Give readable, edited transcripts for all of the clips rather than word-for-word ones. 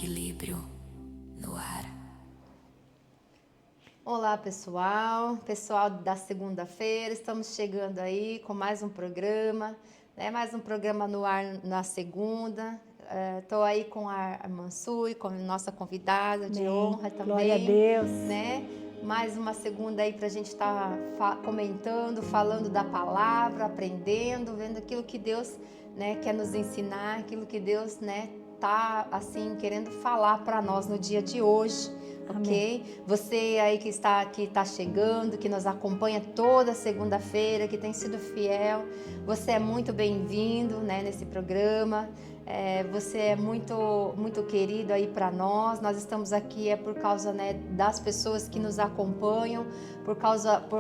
equilíbrio no ar. Olá pessoal da segunda-feira, estamos chegando aí com mais um programa, né? Mais um programa no ar na segunda. Estou aí com a Mansui, com a nossa convidada de honra também. Glória a Deus. Né? Mais uma segunda aí para a gente estar comentando, falando da palavra, aprendendo, vendo aquilo que Deus, né, quer nos ensinar, aquilo que Deus, né, tá assim querendo falar para nós no dia de hoje. Amém. Ok? Você aí que está chegando, que nos acompanha toda segunda-feira, que tem sido fiel, você é muito bem-vindo, né, nesse programa. Você é muito querido aí para nós. Nós estamos aqui por causa, né, das pessoas que nos acompanham, por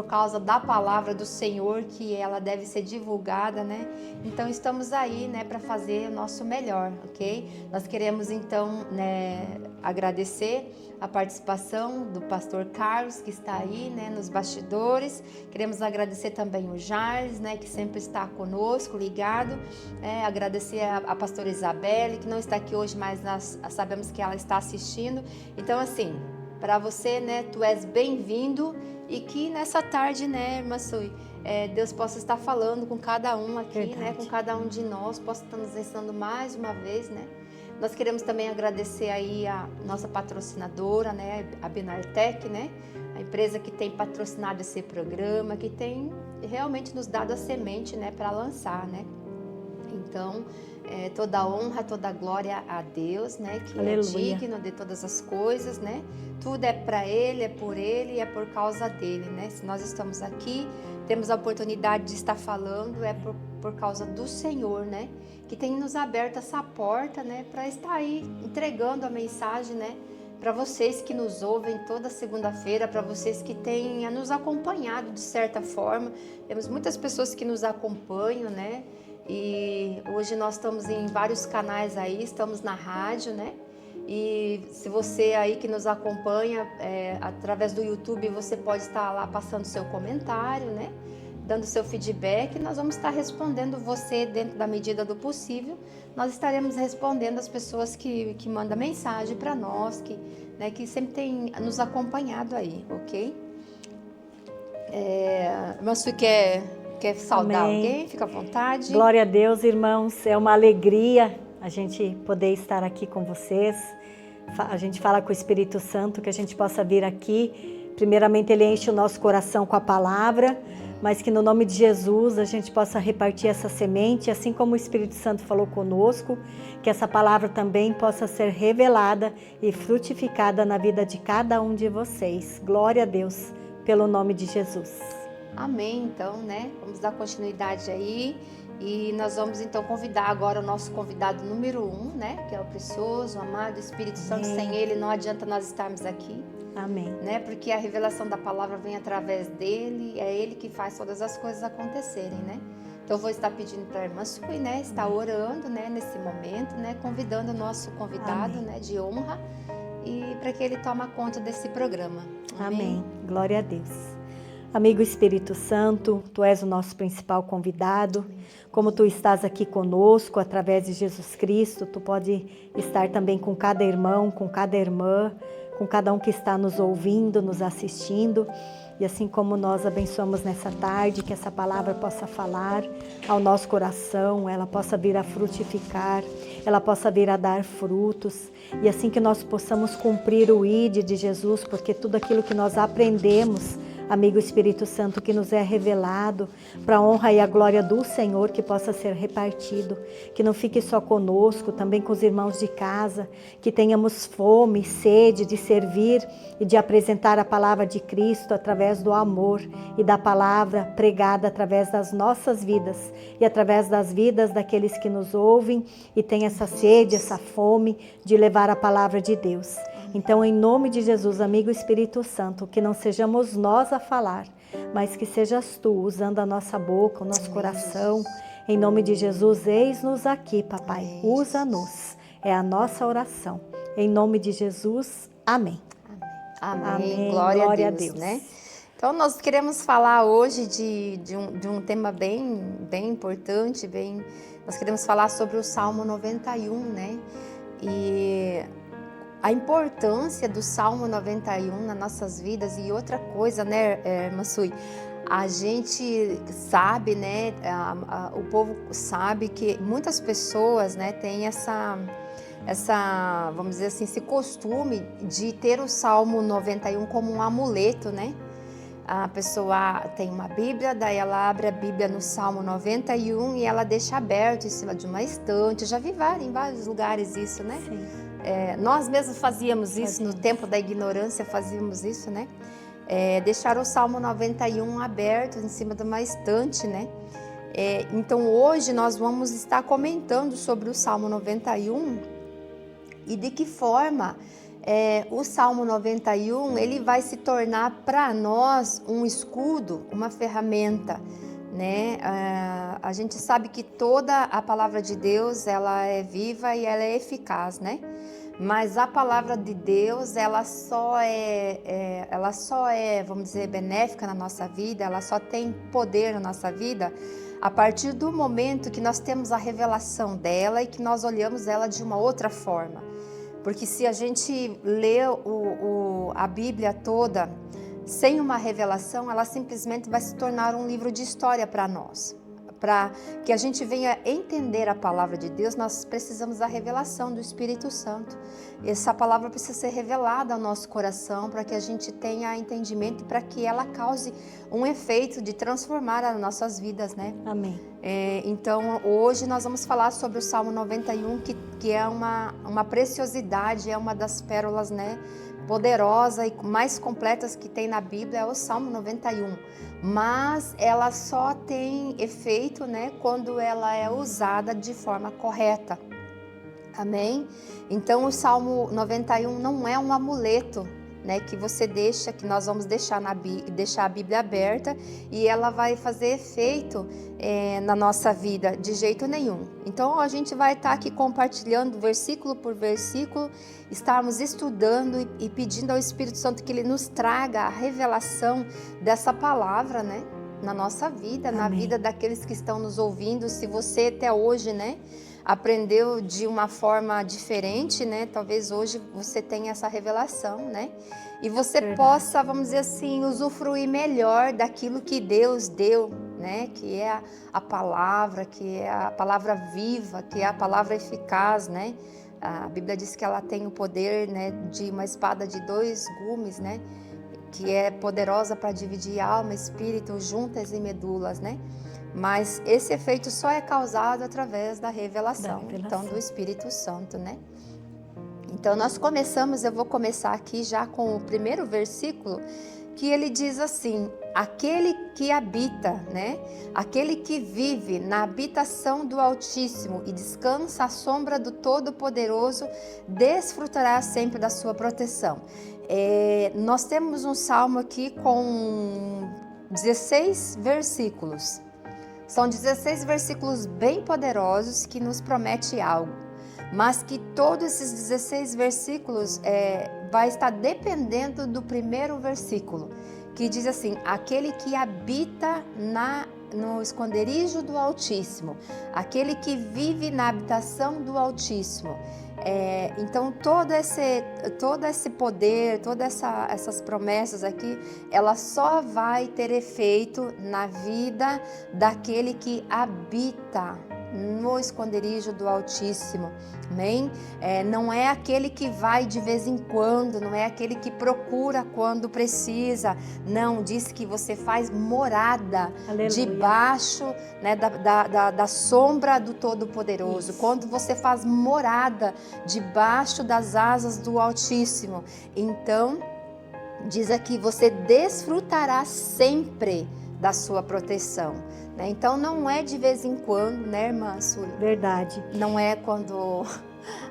causa da palavra do Senhor, que ela deve ser divulgada, né? Então estamos aí, né, para fazer o nosso melhor, ok? Nós queremos então, né, agradecer a participação do pastor Carlos, que está aí, né, nos bastidores. Queremos agradecer também o Charles, né, que sempre está conosco, ligado. Agradecer a pastora Isabelle, que não está aqui hoje, mas nós sabemos que ela está assistindo. Então, assim, para você, né, tu és bem-vindo e que nessa tarde, né, irmã Sui, Deus possa estar falando com cada um aqui, Verdade. né, com cada um de nós, possa estar nos ensinando mais uma vez, né. Nós queremos também agradecer aí a nossa patrocinadora, né, a Benartec, né, a empresa que tem patrocinado esse programa, que tem realmente nos dado a semente, né, para lançar, né. Então, toda a honra, toda a glória a Deus, né, que Aleluia. é digno de todas as coisas, né. Tudo é para Ele, é por Ele e é por causa dele, né. Se nós estamos aqui, temos a oportunidade de estar falando, é por causa do Senhor, né, que tem nos aberto essa porta, né, para estar aí entregando a mensagem, né, para vocês que nos ouvem toda segunda-feira, para vocês que têm nos acompanhado de certa forma. Temos muitas pessoas que nos acompanham, né, e hoje nós estamos em vários canais aí, estamos na rádio, né, e se você aí que nos acompanha através do YouTube, você pode estar lá passando seu comentário, né, dando seu feedback. Nós vamos estar respondendo você dentro da medida do possível. Nós estaremos respondendo as pessoas que mandam mensagem para nós, que sempre tem nos acompanhado aí, ok? Mansu quer saudar Amém. alguém? Fica à vontade. Glória a Deus, irmãos. É uma alegria a gente poder estar aqui com vocês. A gente fala com o Espírito Santo que a gente possa vir aqui. Primeiramente, Ele enche o nosso coração com a palavra, mas que no nome de Jesus a gente possa repartir essa semente, assim como o Espírito Santo falou conosco, que essa palavra também possa ser revelada e frutificada na vida de cada um de vocês. Glória a Deus, pelo nome de Jesus. Amém, então, né? Vamos dar continuidade aí e nós vamos então convidar agora o nosso convidado número 1, né? Que é o precioso, amado Espírito Santo. Sem ele não adianta nós estarmos aqui. Amém. Né? Porque a revelação da palavra vem através dele, é ele que faz todas as coisas acontecerem, né? Então eu vou estar pedindo para a irmã Sui, né, estar orando, né, nesse momento, né, convidando o nosso convidado, né, de honra, e para que ele tome conta desse programa. Amém. Glória a Deus. Amigo Espírito Santo, Tu és o nosso principal convidado. Como Tu estás aqui conosco através de Jesus Cristo, Tu pode estar também com cada irmão, com cada irmã, com cada um que está nos ouvindo, nos assistindo. E assim como nós abençoamos nessa tarde, que essa palavra possa falar ao nosso coração, ela possa vir a frutificar, ela possa vir a dar frutos. E assim que nós possamos cumprir o ID de Jesus, porque tudo aquilo que nós aprendemos, amigo Espírito Santo, que nos é revelado para a honra e a glória do Senhor, que possa ser repartido, que não fique só conosco, também com os irmãos de casa, que tenhamos fome, sede de servir e de apresentar a palavra de Cristo através do amor e da palavra pregada através das nossas vidas e através das vidas daqueles que nos ouvem e têm essa sede, essa fome de levar a palavra de Deus. Então, em nome de Jesus, amigo Espírito Santo, que não sejamos nós a falar, mas que sejas Tu usando a nossa boca, o nosso coração. Em nome de Jesus, eis-nos aqui, papai. Usa-nos. É a nossa oração. Em nome de Jesus, amém. Amém. Amém. Glória a Deus, né? Então, nós queremos falar hoje de um tema bem importante, nós queremos falar sobre o Salmo 91, né? E a importância do Salmo 91 nas nossas vidas. E outra coisa, né, Mansui? A gente sabe, né, o povo sabe que muitas pessoas, né, têm essa, vamos dizer assim, esse costume de ter o Salmo 91 como um amuleto, né? A pessoa tem uma Bíblia, daí ela abre a Bíblia no Salmo 91 e ela deixa aberto em cima de uma estante. Eu já vi em vários lugares isso, né? Sim. Nós mesmos fazíamos isso, no tempo da ignorância fazíamos isso, né? Deixar o Salmo 91 aberto em cima de uma estante, né? Então hoje nós vamos estar comentando sobre o Salmo 91 e de que forma o Salmo 91 ele vai se tornar para nós um escudo, uma ferramenta, né? A gente sabe que toda a palavra de Deus ela é viva e ela é eficaz, né? Mas a palavra de Deus ela só é, vamos dizer, benéfica na nossa vida, ela só tem poder na nossa vida a partir do momento que nós temos a revelação dela e que nós olhamos ela de uma outra forma. Porque se a gente lê a Bíblia toda sem uma revelação, ela simplesmente vai se tornar um livro de história para nós. Para que a gente venha entender a palavra de Deus, nós precisamos da revelação do Espírito Santo. Essa palavra precisa ser revelada ao nosso coração para que a gente tenha entendimento e para que ela cause um efeito de transformar as nossas vidas, né? Amém. Então, hoje nós vamos falar sobre o Salmo 91, que é uma preciosidade, é uma das pérolas, né, poderosa e mais completas que tem na Bíblia, é o Salmo 91. Mas ela só tem efeito, né, quando ela é usada de forma correta. Amém? Então o Salmo 91 não é um amuleto, né, que você deixa, que nós vamos deixar a Bíblia aberta e ela vai fazer efeito na nossa vida, de jeito nenhum. Então a gente vai estar aqui compartilhando versículo por versículo, estarmos estudando e pedindo ao Espírito Santo que Ele nos traga a revelação dessa palavra, né, na nossa vida, na vida daqueles que estão nos ouvindo. Se você até hoje, né, aprendeu de uma forma diferente, né? Talvez hoje você tenha essa revelação, né? E você possa, vamos dizer assim, usufruir melhor daquilo que Deus deu, né? Que é a palavra, que é a palavra viva, que é a palavra eficaz, né? A Bíblia diz que ela tem o poder, né, de uma espada de 2 gumes, né? Que é poderosa para dividir alma, espírito, juntas e medulas, né? Mas esse efeito só é causado através da revelação, então, do Espírito Santo, né? Então, eu vou começar aqui já com o primeiro versículo, que ele diz assim: aquele que habita, né? Aquele que vive na habitação do Altíssimo e descansa à sombra do Todo-Poderoso, desfrutará sempre da sua proteção. Nós temos um salmo aqui com 16 versículos. São 16 versículos bem poderosos que nos promete algo, mas que todos esses 16 versículos vai estar dependendo do primeiro versículo, que diz assim: aquele que habita no esconderijo do Altíssimo, aquele que vive na habitação do Altíssimo. Então todo esse poder, todas essas promessas aqui, ela só vai ter efeito na vida daquele que habita no esconderijo do Altíssimo, amém? Não é aquele que vai de vez em quando, não é aquele que procura quando precisa, não, diz que você faz morada. Aleluia. Debaixo, né, da sombra do Todo-Poderoso. Isso. Quando você faz morada debaixo das asas do Altíssimo, então diz aqui, você desfrutará sempre da sua proteção, né? Então não é de vez em quando, né, irmã Suri? Verdade. Não é quando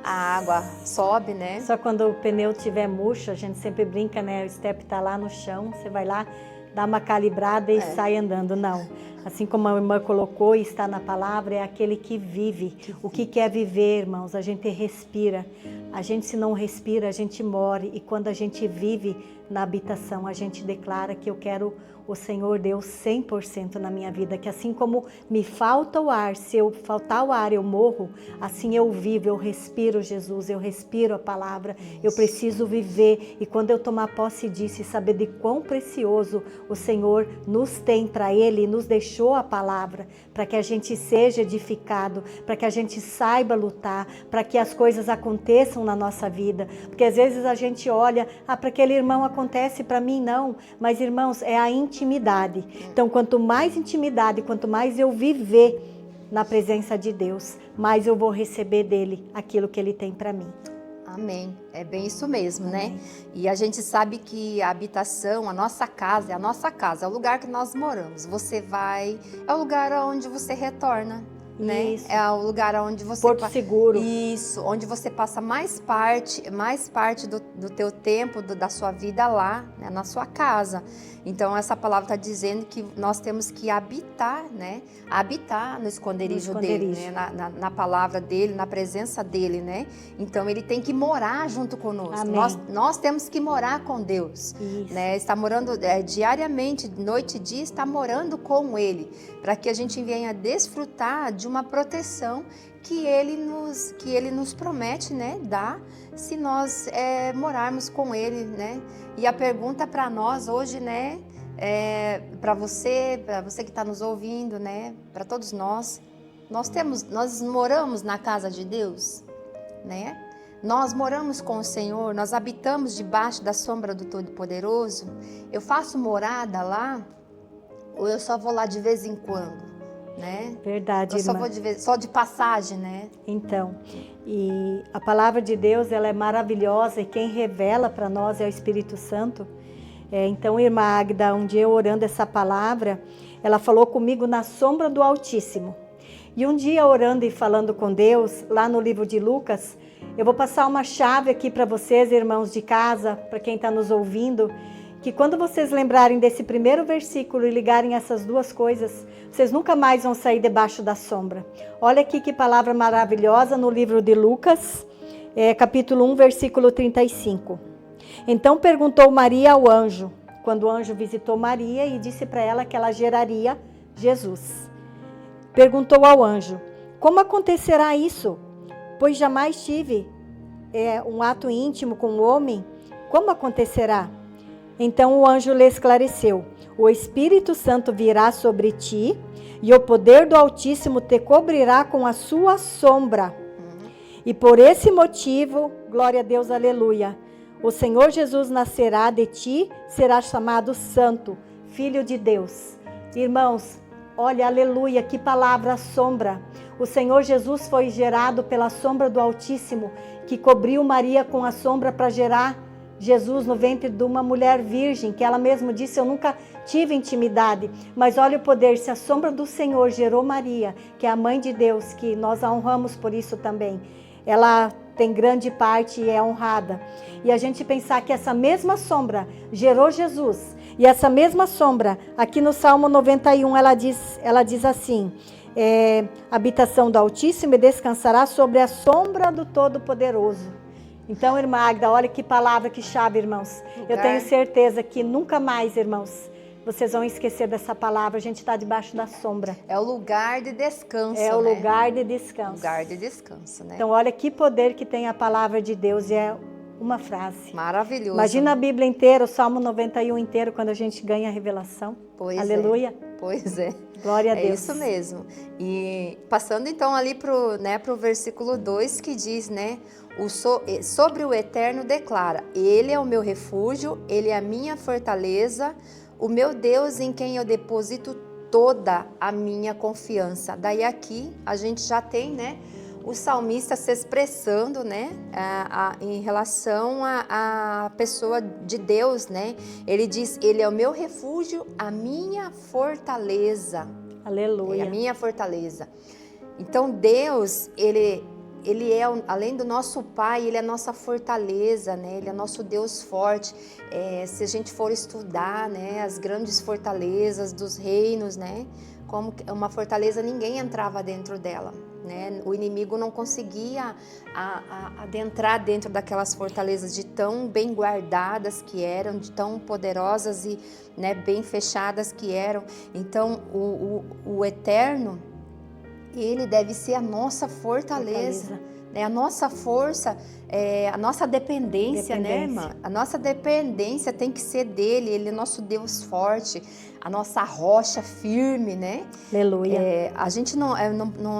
a água sobe, né? Só quando o pneu tiver murcho, a gente sempre brinca, né? O step tá lá no chão, você vai lá, dá uma calibrada e sai andando. Não. Assim como a irmã colocou e está na palavra, é aquele que vive. O que quer viver, irmãos? A gente respira. A gente, se não respira, a gente morre. E quando a gente vive na habitação, a gente declara que eu quero o Senhor Deus 100% na minha vida. Que assim como me falta o ar, se eu faltar o ar eu morro, assim eu vivo, eu respiro Jesus, eu respiro a palavra. Eu preciso viver. E quando eu tomar posse disso e saber de quão precioso o Senhor nos tem para Ele, nos deixou a palavra, para que a gente seja edificado, para que a gente saiba lutar, para que as coisas aconteçam na nossa vida. Porque às vezes a gente olha, para aquele irmão acontece, para mim não. Mas irmãos, é a intimidade. Então quanto mais intimidade, quanto mais eu viver na presença de Deus, mais eu vou receber dele aquilo que ele tem para mim. Amém. É bem isso mesmo, Amém. né? E a gente sabe que a habitação, a nossa casa, é a nossa casa, é o lugar que nós moramos. Você vai, é o lugar onde você retorna, né? Isso. É o lugar onde você... Porto seguro. Isso, onde você passa mais parte do teu tempo, da sua vida lá, né? Na sua casa. Então, essa palavra está dizendo que nós temos que habitar, né? Habitar no esconderijo dele, né? Na palavra dele, na presença dele, né? Então, ele tem que morar junto conosco. Amém. Nós temos que morar com Deus, Isso. né? Está morando diariamente, noite e dia, está morando com ele, para que a gente venha desfrutar de uma proteção que ele nos promete, né, dar, se nós morarmos com ele, né? E a pergunta para nós hoje, né, para você que está nos ouvindo, né, para todos nós moramos na casa de Deus, né? Nós moramos com o Senhor, nós habitamos debaixo da sombra do Todo-Poderoso. Eu faço morada lá ou eu só vou lá de vez em quando? Né? Verdade, irmã. Só de passagem, né? Então, e a palavra de Deus, ela é maravilhosa e quem revela para nós é o Espírito Santo. Então, irmã Águida, um dia eu orando essa palavra, ela falou comigo na sombra do Altíssimo. E um dia orando e falando com Deus, lá no livro de Lucas, eu vou passar uma chave aqui para vocês, irmãos de casa, para quem está nos ouvindo, que quando vocês lembrarem desse primeiro versículo e ligarem essas duas coisas, vocês nunca mais vão sair debaixo da sombra. Olha aqui que palavra maravilhosa no livro de Lucas, capítulo 1, versículo 35. Então perguntou Maria ao anjo, quando o anjo visitou Maria e disse para ela que ela geraria Jesus. Perguntou ao anjo, como acontecerá isso? Pois jamais tive um ato íntimo com um homem. Como acontecerá? Então o anjo lhe esclareceu, o Espírito Santo virá sobre ti e o poder do Altíssimo te cobrirá com a sua sombra. E por esse motivo, glória a Deus, aleluia, o Senhor Jesus nascerá de ti, será chamado Santo, Filho de Deus. Irmãos, olha, aleluia, que palavra sombra. O Senhor Jesus foi gerado pela sombra do Altíssimo, que cobriu Maria com a sombra para gerar Jesus no ventre de uma mulher virgem, que ela mesma disse, eu nunca tive intimidade, mas olha o poder, se a sombra do Senhor gerou Maria, que é a mãe de Deus, que nós a honramos por isso também, ela tem grande parte e é honrada, e a gente pensar que essa mesma sombra gerou Jesus, e essa mesma sombra, aqui no Salmo 91, ela diz assim, habitação do Altíssimo e descansará sobre a sombra do Todo-Poderoso. Então, irmã Águida, olha que palavra, que chave, irmãos. Eu tenho certeza que nunca mais, irmãos, vocês vão esquecer dessa palavra. A gente está debaixo da sombra. É o lugar de descanso, É o lugar de descanso. Lugar de descanso, né? Então, olha que poder que tem a palavra de Deus. E é uma frase. Maravilhoso. Imagina a Bíblia inteira, o Salmo 91 inteiro, quando a gente ganha a revelação. Pois Aleluia. Pois é. Glória a Deus. É isso mesmo. E passando então ali pro versículo 2 que diz, né? Sobre o Eterno declara, Ele é o meu refúgio, Ele é a minha fortaleza, o meu Deus em quem eu deposito toda a minha confiança. Daí aqui a gente já tem, né? O salmista se expressando, né, em relação à pessoa de Deus, né? Ele diz, Ele é o meu refúgio, a minha fortaleza. Aleluia. É a minha fortaleza. Então Deus, Ele é, além do nosso Pai, Ele é a nossa fortaleza, né? Ele é nosso Deus forte. Se a gente for estudar, né, as grandes fortalezas dos reinos, né? como uma fortaleza, ninguém entrava dentro dela, né? O inimigo não conseguia adentrar dentro daquelas fortalezas de tão bem guardadas que eram, de tão poderosas e, né, bem fechadas que eram. Então, o Eterno, Ele deve ser a nossa fortaleza. Né? A nossa força, a nossa dependência, né, irmã? A nossa dependência tem que ser dele. Ele é nosso Deus forte, a nossa rocha firme, né? Aleluia. A gente não,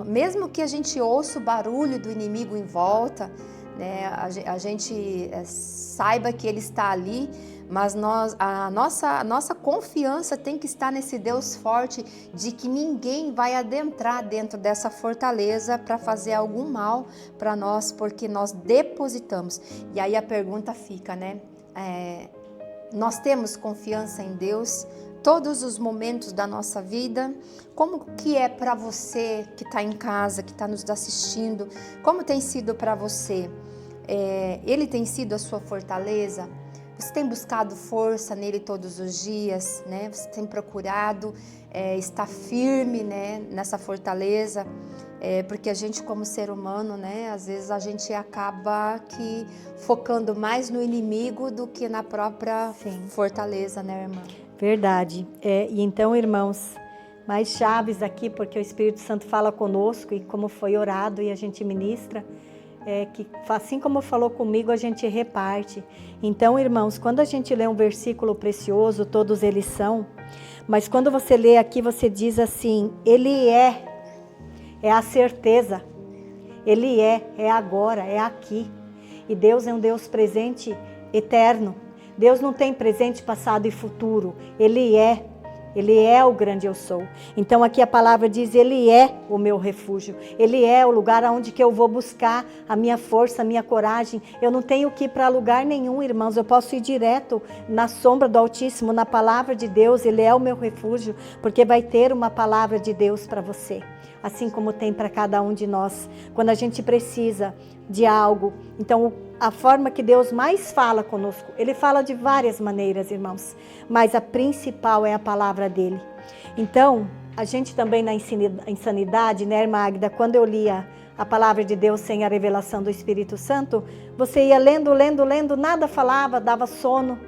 mesmo que a gente ouça o barulho do inimigo em volta, né, a gente saiba que ele está ali, mas a nossa confiança tem que estar nesse Deus forte, de que ninguém vai adentrar dentro dessa fortaleza para fazer algum mal para nós, porque nós depositamos. E aí a pergunta fica, né? Nós temos confiança em Deus todos os momentos da nossa vida? Como que é para você que está em casa, que está nos assistindo? Como tem sido para você? Ele tem sido a sua fortaleza? Você tem buscado força nele todos os dias, né? Você tem procurado estar firme, né, nessa fortaleza? Porque a gente, como ser humano, né, às vezes a gente acaba focando mais no inimigo do que na própria fortaleza, né, irmã? Verdade. E então, irmãos, mais chaves aqui, porque o Espírito Santo fala conosco e como foi orado e a gente ministra, que assim como falou comigo, a gente reparte. Então, irmãos, quando a gente lê um versículo precioso, todos eles são, mas quando você lê aqui, você diz assim, ele é a certeza, ele é agora, é aqui. E Deus é um Deus presente, eterno. Deus não tem presente, passado e futuro. Ele é o grande eu sou. Então aqui a palavra diz, ele é o meu refúgio. Ele é o lugar onde que eu vou buscar a minha força, a minha coragem. Eu não tenho que ir para lugar nenhum, irmãos. Eu posso ir direto na sombra do Altíssimo, na palavra de Deus. Ele é o meu refúgio, porque vai ter uma palavra de Deus para você. Assim como tem para cada um de nós. Quando a gente precisa de algo. Então, a forma que Deus mais fala conosco, Ele fala de várias maneiras, irmãos. Mas a principal é a palavra dEle. Então, a gente também na insanidade, né, irmã Águida, quando eu lia a palavra de Deus sem a revelação do Espírito Santo, você ia lendo, nada falava, dava sono.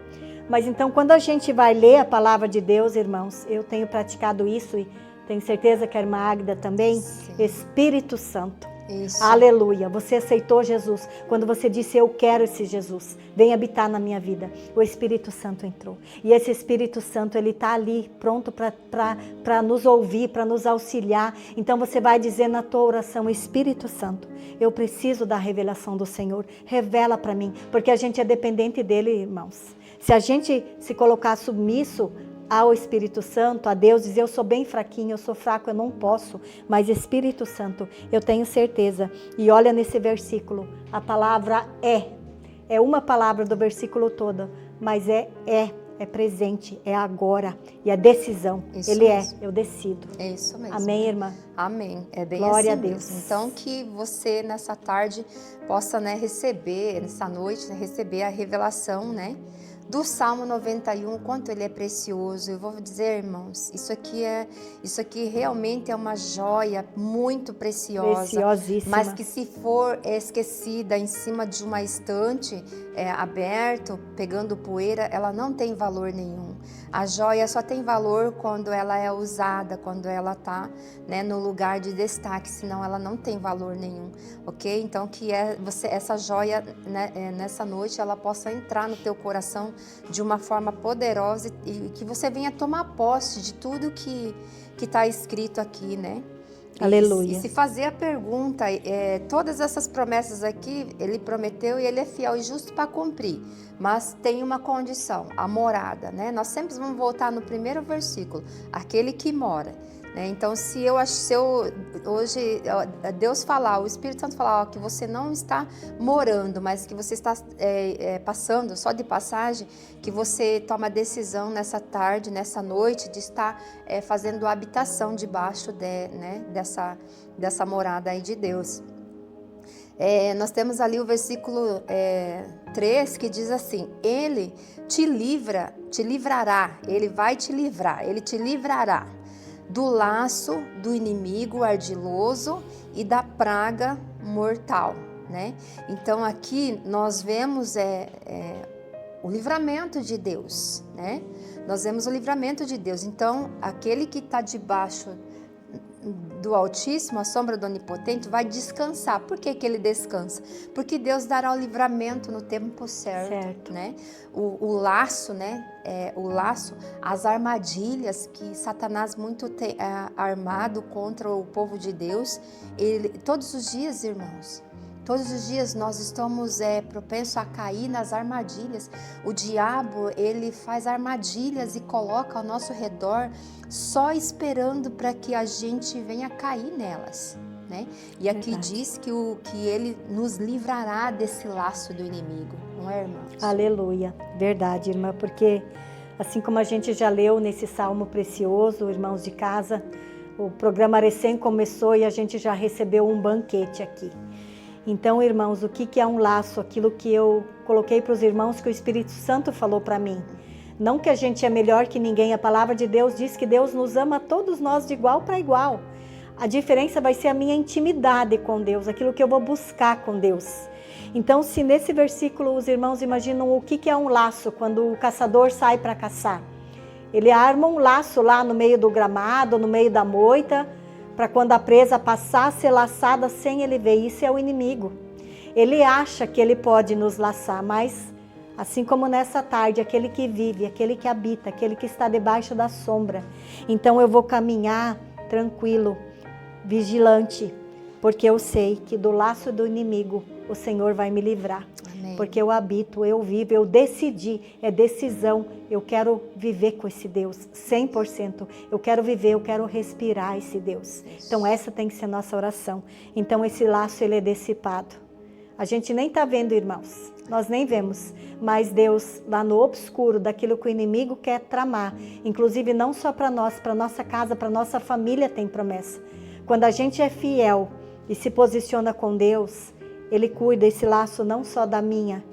Mas então, quando a gente vai ler a palavra de Deus, irmãos, eu tenho praticado isso e tenho certeza que a irmã Águida também. Sim. Espírito Santo. Isso. Aleluia. Você aceitou Jesus. Quando você disse, eu quero esse Jesus, vem habitar na minha vida. O Espírito Santo entrou. E esse Espírito Santo, ele está ali, pronto para nos ouvir, para nos auxiliar. Então você vai dizer na tua oração, Espírito Santo, eu preciso da revelação do Senhor. Revela para mim, porque a gente é dependente dele, irmãos. Se a gente se colocar submisso ao Espírito Santo, a Deus, dizer eu sou bem fraquinho, eu sou fraco, eu não posso, mas Espírito Santo, eu tenho certeza. E olha nesse versículo, a palavra é uma palavra do versículo todo, mas é presente, é agora, e a decisão, isso ele mesmo. Eu decido. É isso mesmo. Amém, irmã? Amém, é bem Glória assim a Deus. Mesmo. Então que você nessa tarde possa, né, receber, nessa noite, né, receber a revelação, né, do Salmo 91, quanto ele é precioso. Eu vou dizer, irmãos, isso aqui realmente é uma joia muito preciosa. Preciosíssima. Mas que se for esquecida em cima de uma estante, aberto, pegando poeira, ela não tem valor nenhum. A joia só tem valor quando ela é usada, quando ela está, né, no lugar de destaque, senão ela não tem valor nenhum, ok? Então que essa joia, né, nessa noite, ela possa entrar no teu coração de uma forma poderosa e que você venha tomar posse de tudo que está escrito aqui, né? Aleluia. E se fazer a pergunta, todas essas promessas aqui, ele prometeu e ele é fiel e justo para cumprir, mas tem uma condição, a morada, né? Nós sempre vamos voltar no primeiro versículo, aquele que mora. Então, se hoje Deus falar, o Espírito Santo falar que você não está morando, mas que você está passando, só de passagem, que você toma a decisão nessa tarde, nessa noite, de estar fazendo a habitação debaixo dessa morada aí de Deus. Nós temos ali o versículo 3 que diz assim, ele te livrará, ele vai te livrar, ele te livrará do laço do inimigo ardiloso e da praga mortal, né? Então aqui nós vemos o livramento de Deus, né? Nós vemos o livramento de Deus. Então aquele que está debaixo do Altíssimo, a sombra do Onipotente, vai descansar. Por que ele descansa? Porque Deus dará o livramento no tempo certo. Né? O laço, né? O laço, as armadilhas que Satanás muito tem armado contra o povo de Deus, todos os dias, irmãos, todos os dias nós estamos propensos a cair nas armadilhas. O diabo, ele faz armadilhas e coloca ao nosso redor só esperando para que a gente venha cair nelas, né? E aqui diz que ele nos livrará desse laço do inimigo, não é, irmãos? Aleluia, verdade, irmã, porque assim como a gente já leu nesse salmo precioso, irmãos de casa, o programa recém começou e a gente já recebeu um banquete aqui. Então, irmãos, o que é um laço? Aquilo que eu coloquei para os irmãos que o Espírito Santo falou para mim. Não que a gente é melhor que ninguém, a palavra de Deus diz que Deus nos ama todos nós de igual para igual. A diferença vai ser a minha intimidade com Deus, aquilo que eu vou buscar com Deus. Então, se nesse versículo os irmãos imaginam o que é um laço, quando o caçador sai para caçar. Ele arma um laço lá no meio do gramado, no meio da moita, para quando a presa passar, ser laçada sem ele ver. Isso é o inimigo. Ele acha que ele pode nos laçar, mas assim como nessa tarde, aquele que vive, aquele que habita, aquele que está debaixo da sombra. Então eu vou caminhar tranquilo, vigilante, porque eu sei que do laço do inimigo o Senhor vai me livrar. Amém. Porque eu habito, eu vivo, eu decidi, é decisão. Eu quero viver com esse Deus, 100%. Eu quero viver, eu quero respirar esse Deus. Isso. Então essa tem que ser nossa oração. Então esse laço, ele é dissipado. A gente nem está vendo, irmãos. Nós nem vemos. Mas Deus, lá no obscuro, daquilo que o inimigo quer tramar, inclusive não só para nós, para nossa casa, para nossa família tem promessa. Quando a gente é fiel e se posiciona com Deus, Ele cuida esse laço não só da minha,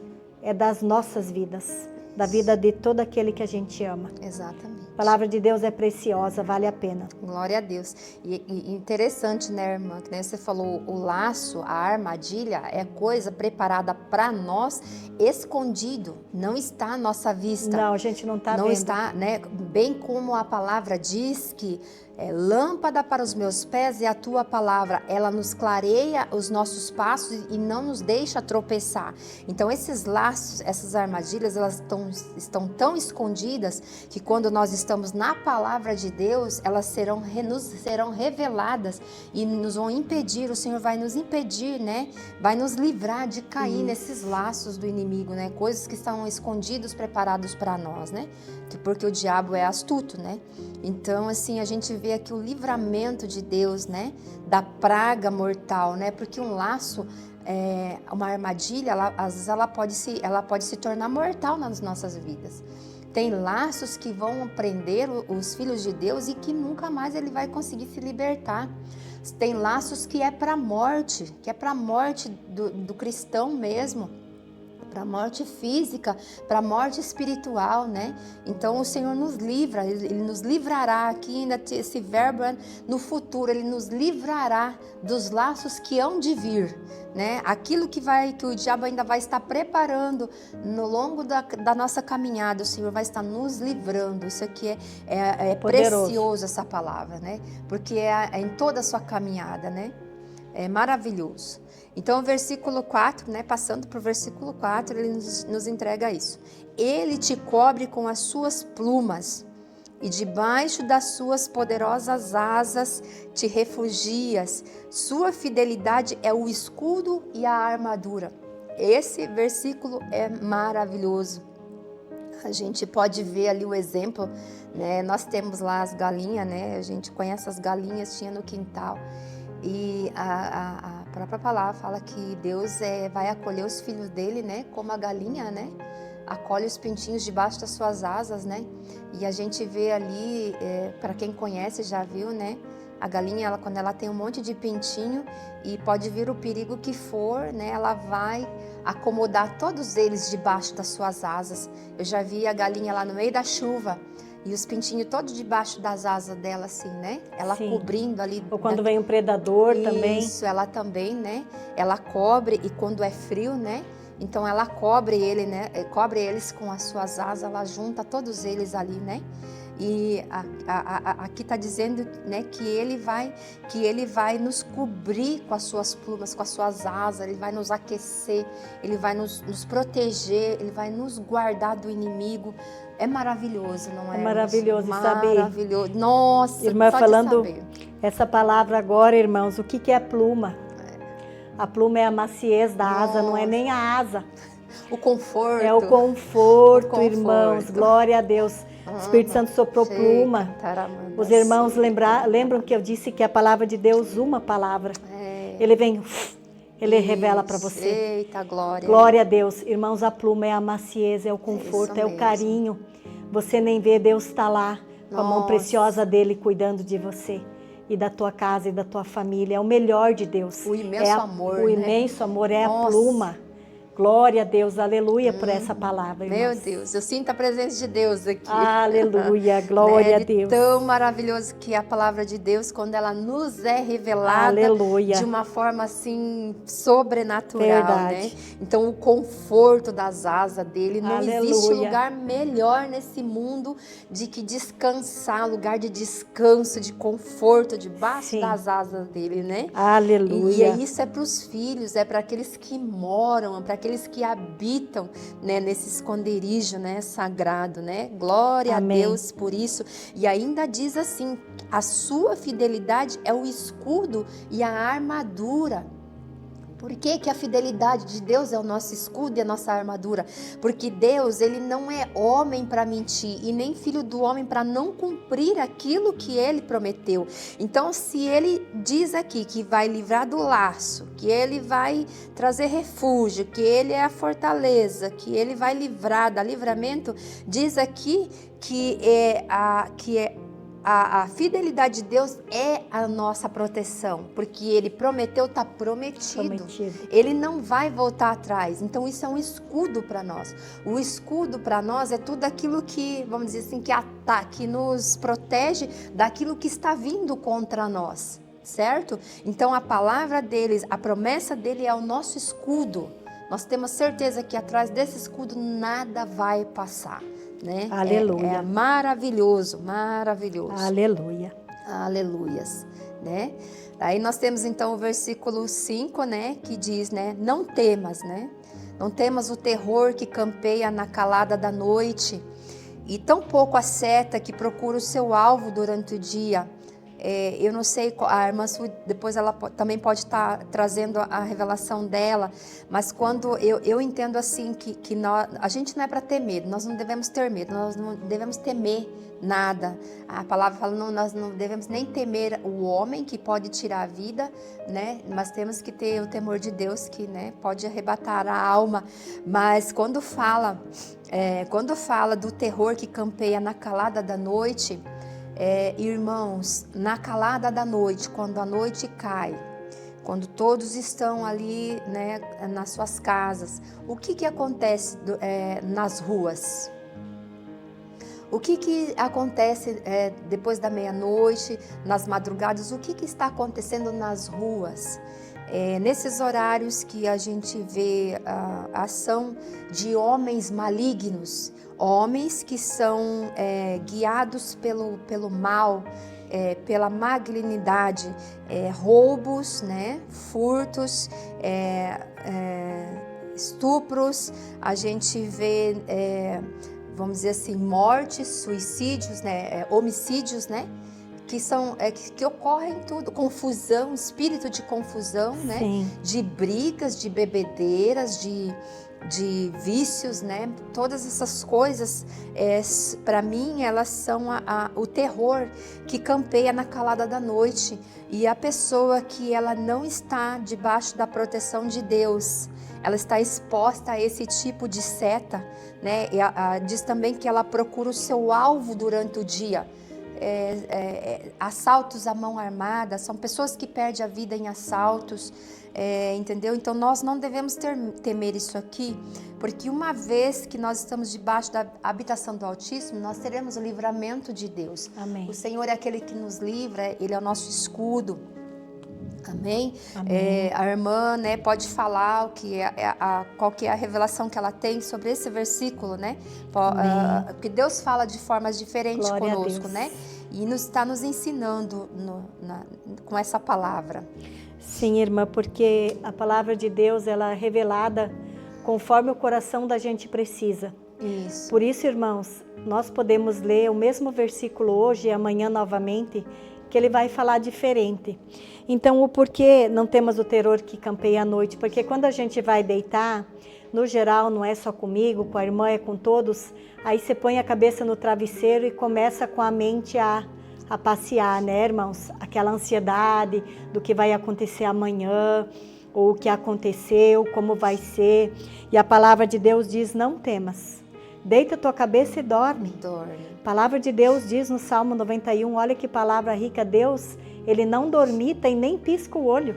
é das nossas vidas, da vida de todo aquele que a gente ama. Exatamente. A palavra de Deus é preciosa, vale a pena. Glória a Deus. E interessante, né, irmã, que, né, você falou, o laço, a armadilha é coisa preparada para nós, escondido, não está à nossa vista. Não, a gente não está vendo. Não está, né, bem como a palavra diz que é lâmpada para os meus pés e a tua palavra, ela nos clareia os nossos passos e não nos deixa tropeçar. Então esses laços, essas armadilhas, elas estão tão escondidas que quando nós estamos na palavra de Deus, elas nos serão reveladas e nos vão impedir, o Senhor vai nos impedir, né? Vai nos livrar de cair nesses laços do inimigo, né? Coisas que estão escondidos, preparados para nós, né? Porque o diabo é astuto, né? Então, assim, a gente vê aqui o livramento de Deus, né? Da praga mortal, né? Porque um laço, uma armadilha, às vezes ela pode se tornar mortal nas nossas vidas. Tem laços que vão prender os filhos de Deus e que nunca mais ele vai conseguir se libertar. Tem laços que é para a morte, do cristão mesmo. Para a morte física, para a morte espiritual, né? Então o Senhor nos livra, Ele nos livrará aqui, ainda esse verbo no futuro, Ele nos livrará dos laços que hão de vir, né? Aquilo que o diabo ainda vai estar preparando no longo da nossa caminhada, o Senhor vai estar nos livrando. Isso aqui é precioso, essa palavra, né? Porque é em toda a sua caminhada, né? É maravilhoso. Então, o versículo 4, né, passando para o versículo 4, ele nos entrega isso. Ele te cobre com as suas plumas e debaixo das suas poderosas asas te refugias. Sua fidelidade é o escudo e a armadura. Esse versículo é maravilhoso. A gente pode ver ali o exemplo, né? Nós temos lá as galinhas, né? A gente conhece as galinhas, tinha no quintal. E a própria palavra fala que Deus vai acolher os filhos dele, né? Como a galinha, né? Acolhe os pintinhos debaixo das suas asas, né? E a gente vê ali, para quem conhece, já viu, né? A galinha, quando ela tem um monte de pintinho e pode vir o perigo que for, né? Ela vai acomodar todos eles debaixo das suas asas. Eu já vi a galinha lá no meio da chuva E os pintinhos todos debaixo das asas dela, assim, né? Ela Sim. cobrindo ali. Ou quando vem um predador também. Isso, ela também, né? Ela cobre, e quando é frio, né? Então ela cobre ele, né? Cobre eles com as suas asas, ela junta todos eles ali, né? E aqui está dizendo, né, que ele vai nos cobrir com as suas plumas, com as suas asas, ele vai nos aquecer, ele vai nos proteger, ele vai nos guardar do inimigo. É maravilhoso, não é? É maravilhoso, sabe? Maravilhoso. Nossa, Irmã, só falando de saber. essa palavra agora, irmãos, o que é a pluma? A pluma é a maciez da asa, não é nem a asa. O conforto. É o conforto, O conforto. irmãos. Glória a Deus. O Espírito Santo soprou pluma. Os irmãos lembram que eu disse que a palavra de Deus, uma palavra. Ele vem, ele revela para você. Eita, glória. Glória a Deus. Irmãos, a pluma é a maciez, é o conforto, é o mesmo. carinho. Você nem vê, Deus está lá com a mão Nossa. preciosa dele cuidando de você. E da tua casa e da tua família. É o melhor de Deus. O imenso amor, O né? imenso amor é Nossa. a pluma. Glória a Deus, aleluia por essa palavra, Meu irmãos. Deus, eu sinto a presença de Deus aqui. Aleluia, glória a Deus. Tão maravilhoso que é a palavra de Deus, quando ela nos é revelada Aleluia. de uma forma assim sobrenatural, Verdade. né? Então o conforto das asas dele, não Aleluia. existe lugar melhor nesse mundo de que descansar, lugar de descanso, de conforto debaixo Sim. das asas dele, né? Aleluia. E isso é para os filhos, é para aqueles que moram, para aqueles que habitam, né, nesse esconderijo, né, sagrado, né? Glória Amém. a Deus por isso. E ainda diz assim: a sua fidelidade é o escudo e a armadura. Por que que a fidelidade de Deus é o nosso escudo e a nossa armadura? Porque Deus, ele não é homem para mentir e nem filho do homem para não cumprir aquilo que ele prometeu. Então, se ele diz aqui que vai livrar do laço, que ele vai trazer refúgio, que ele é a fortaleza, que ele vai livrar, da livramento, diz aqui que a fidelidade de Deus é a nossa proteção, porque Ele prometeu, está prometido. Ele não vai voltar atrás. Então isso é um escudo para nós. O escudo para nós é tudo aquilo que, vamos dizer assim, que nos protege daquilo que está vindo contra nós, certo? Então a palavra deles, a promessa dele é o nosso escudo. Nós temos certeza que atrás desse escudo nada vai passar. Né? Aleluia. É maravilhoso, maravilhoso. Aleluia. Aleluias, né? Aí nós temos então o versículo 5, né, que diz, né, não temas, né? Não temas o terror que campeia na calada da noite, e tampouco a seta que procura o seu alvo durante o dia. Eu não sei, a irmã Su, depois ela também pode estar trazendo a revelação dela, mas quando eu entendo assim que a gente não é para ter medo, nós não devemos ter medo, nós não devemos temer nada. A palavra fala, não, nós não devemos nem temer o homem que pode tirar a vida, né? Mas temos que ter o temor de Deus que, né, pode arrebatar a alma. Mas quando fala do terror que campeia na calada da noite, irmãos, na calada da noite, quando a noite cai, quando todos estão ali, né, nas suas casas, o que acontece nas ruas? O que acontece depois da meia-noite, nas madrugadas? O que está acontecendo nas ruas? Nesses horários que a gente vê a ação de homens malignos, homens que são guiados pelo mal, pela malignidade, roubos, né, furtos, estupros, a gente vê, vamos dizer assim, mortes, suicídios, né, homicídios, né? Que ocorrem tudo, confusão, espírito de confusão, né? Sim. De brigas, de bebedeiras, de vícios, né? Todas essas coisas, para mim, elas são o terror que campeia na calada da noite. E a pessoa que ela não está debaixo da proteção de Deus, ela está exposta a esse tipo de seta, né? Diz também que ela procura o seu alvo durante o dia. assaltos à mão armada, são pessoas que perdem a vida em assaltos, entendeu? Então nós não devemos temer isso aqui, porque uma vez que nós estamos debaixo da habitação do Altíssimo, nós teremos o livramento de Deus. Amém. O Senhor é aquele que nos livra, Ele é o nosso escudo. Amém? Amém. A irmã, né, pode falar qual que é a revelação que ela tem sobre esse versículo, né? Porque Deus fala de formas diferentes Glória a conosco, Deus. né? E está nos ensinando com essa palavra. Sim, irmã, porque a palavra de Deus, ela é revelada conforme o coração da gente precisa. Isso. Por isso, irmãos, nós podemos ler o mesmo versículo hoje e amanhã novamente, que ele vai falar diferente. Então, o porquê não temos o terror que campeia à noite? Porque quando a gente vai deitar, no geral, não é só comigo, com a irmã, é com todos, aí você põe a cabeça no travesseiro e começa com a mente a passear, né, irmãos? Aquela ansiedade do que vai acontecer amanhã, ou o que aconteceu, como vai ser. E a palavra de Deus diz, não temas. Deita tua cabeça e dorme. A palavra de Deus diz no Salmo 91, olha que palavra rica, Deus, Ele não dormita e nem pisca o olho.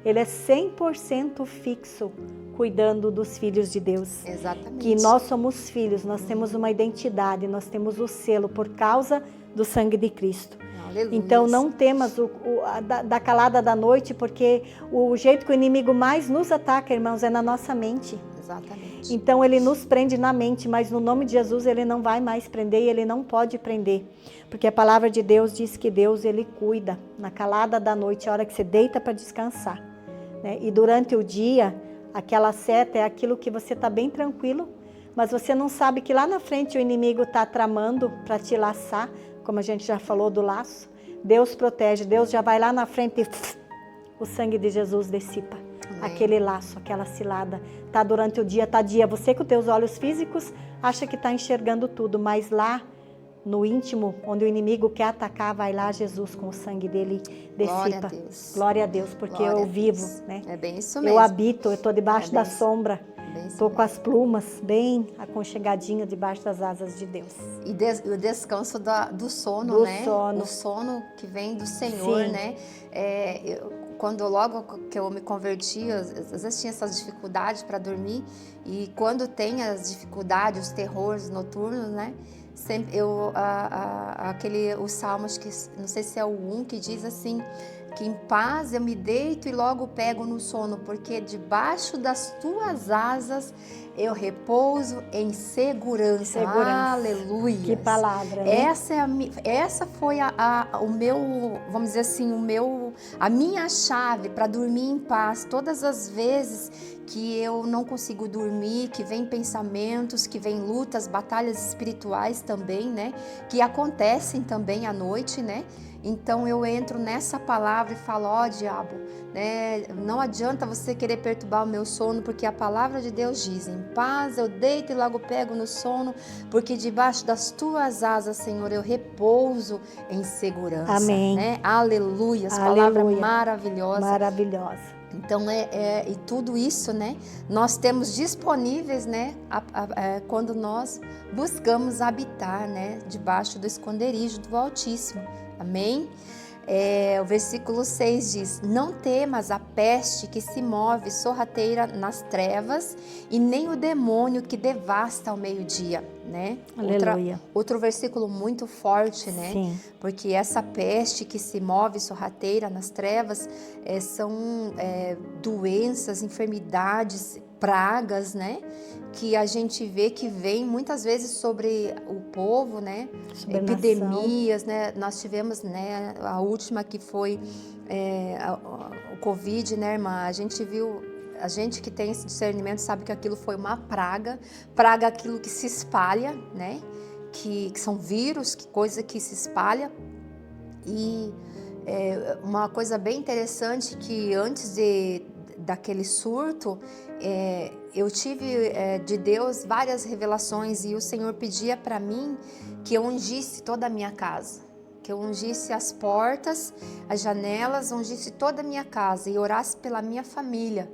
Ele é 100% fixo, cuidando dos filhos de Deus. Exatamente. Que nós somos filhos, nós temos uma identidade, nós temos o selo por causa do sangue de Cristo. Aleluia. Então não temas da calada da noite, porque o jeito que o inimigo mais nos ataca, irmãos, é na nossa mente. Exatamente. Então ele nos prende na mente, mas no nome de Jesus ele não vai mais prender e ele não pode prender. Porque a palavra de Deus diz que Deus, ele cuida na calada da noite, a hora que você deita para descansar, né? E durante o dia, aquela seta é aquilo que você está bem tranquilo, mas você não sabe que lá na frente o inimigo está tramando para te laçar, como a gente já falou do laço. Deus protege, Deus já vai lá na frente e o sangue de Jesus dissipa. Amém. Aquele laço, aquela cilada. Tá durante o dia, tá dia. Você com teus olhos físicos acha que está enxergando tudo, mas lá no íntimo, onde o inimigo quer atacar, vai lá Jesus com o sangue dele dissipa. Glória a Deus. Glória a Deus, porque Glória eu a vivo, Deus. né? É bem isso mesmo. Eu habito, eu estou debaixo da sombra. Estou com mesmo. as plumas bem aconchegadinha debaixo das asas de Deus. E o descanso do sono, Do né? sono. O sono que vem do Senhor, Sim. né? Quando logo que eu me converti, às vezes tinha essas dificuldades para dormir. E quando tem as dificuldades, os terrores noturnos, né? Sempre os salmos, que não sei se é o 1, que diz assim, que em paz eu me deito e logo pego no sono, porque debaixo das tuas asas eu repouso em segurança. Aleluia. Que palavra, né? Essa foi o meu, vamos dizer assim, a minha chave para dormir em paz. Todas as vezes que eu não consigo dormir, que vem pensamentos, que vem lutas, batalhas espirituais também, né? Que acontecem também à noite, né? Então eu entro nessa palavra e falo, ó diabo, né? Não adianta você querer perturbar o meu sono, porque a palavra de Deus diz, em paz eu deito e logo pego no sono, porque debaixo das tuas asas, Senhor, eu repouso em segurança. Amém. Né? Aleluia, as Aleluia. palavras maravilhosas. Maravilhosa. Então, e tudo isso, né, nós temos disponíveis, né, quando nós buscamos habitar, né, debaixo do esconderijo do Altíssimo. Amém? O versículo 6 diz, não temas a peste que se move sorrateira nas trevas e nem o demônio que devasta ao meio-dia, né? Aleluia. Outro versículo muito forte, né? Sim. Porque essa peste que se move sorrateira nas trevas são doenças, enfermidades, pragas, que a gente vê que vem muitas vezes sobre o povo, né? Epidemias, né? Nós tivemos, né, a última que foi o Covid, né, irmã? A gente viu, a gente que tem esse discernimento sabe que aquilo foi uma praga aquilo que se espalha, né? Que são vírus, coisa que se espalha. E uma coisa bem interessante que antes daquele surto, eu tive de Deus várias revelações e o Senhor pedia para mim que eu ungisse toda a minha casa, que eu ungisse as portas, as janelas, ungisse toda a minha casa e orasse pela minha família.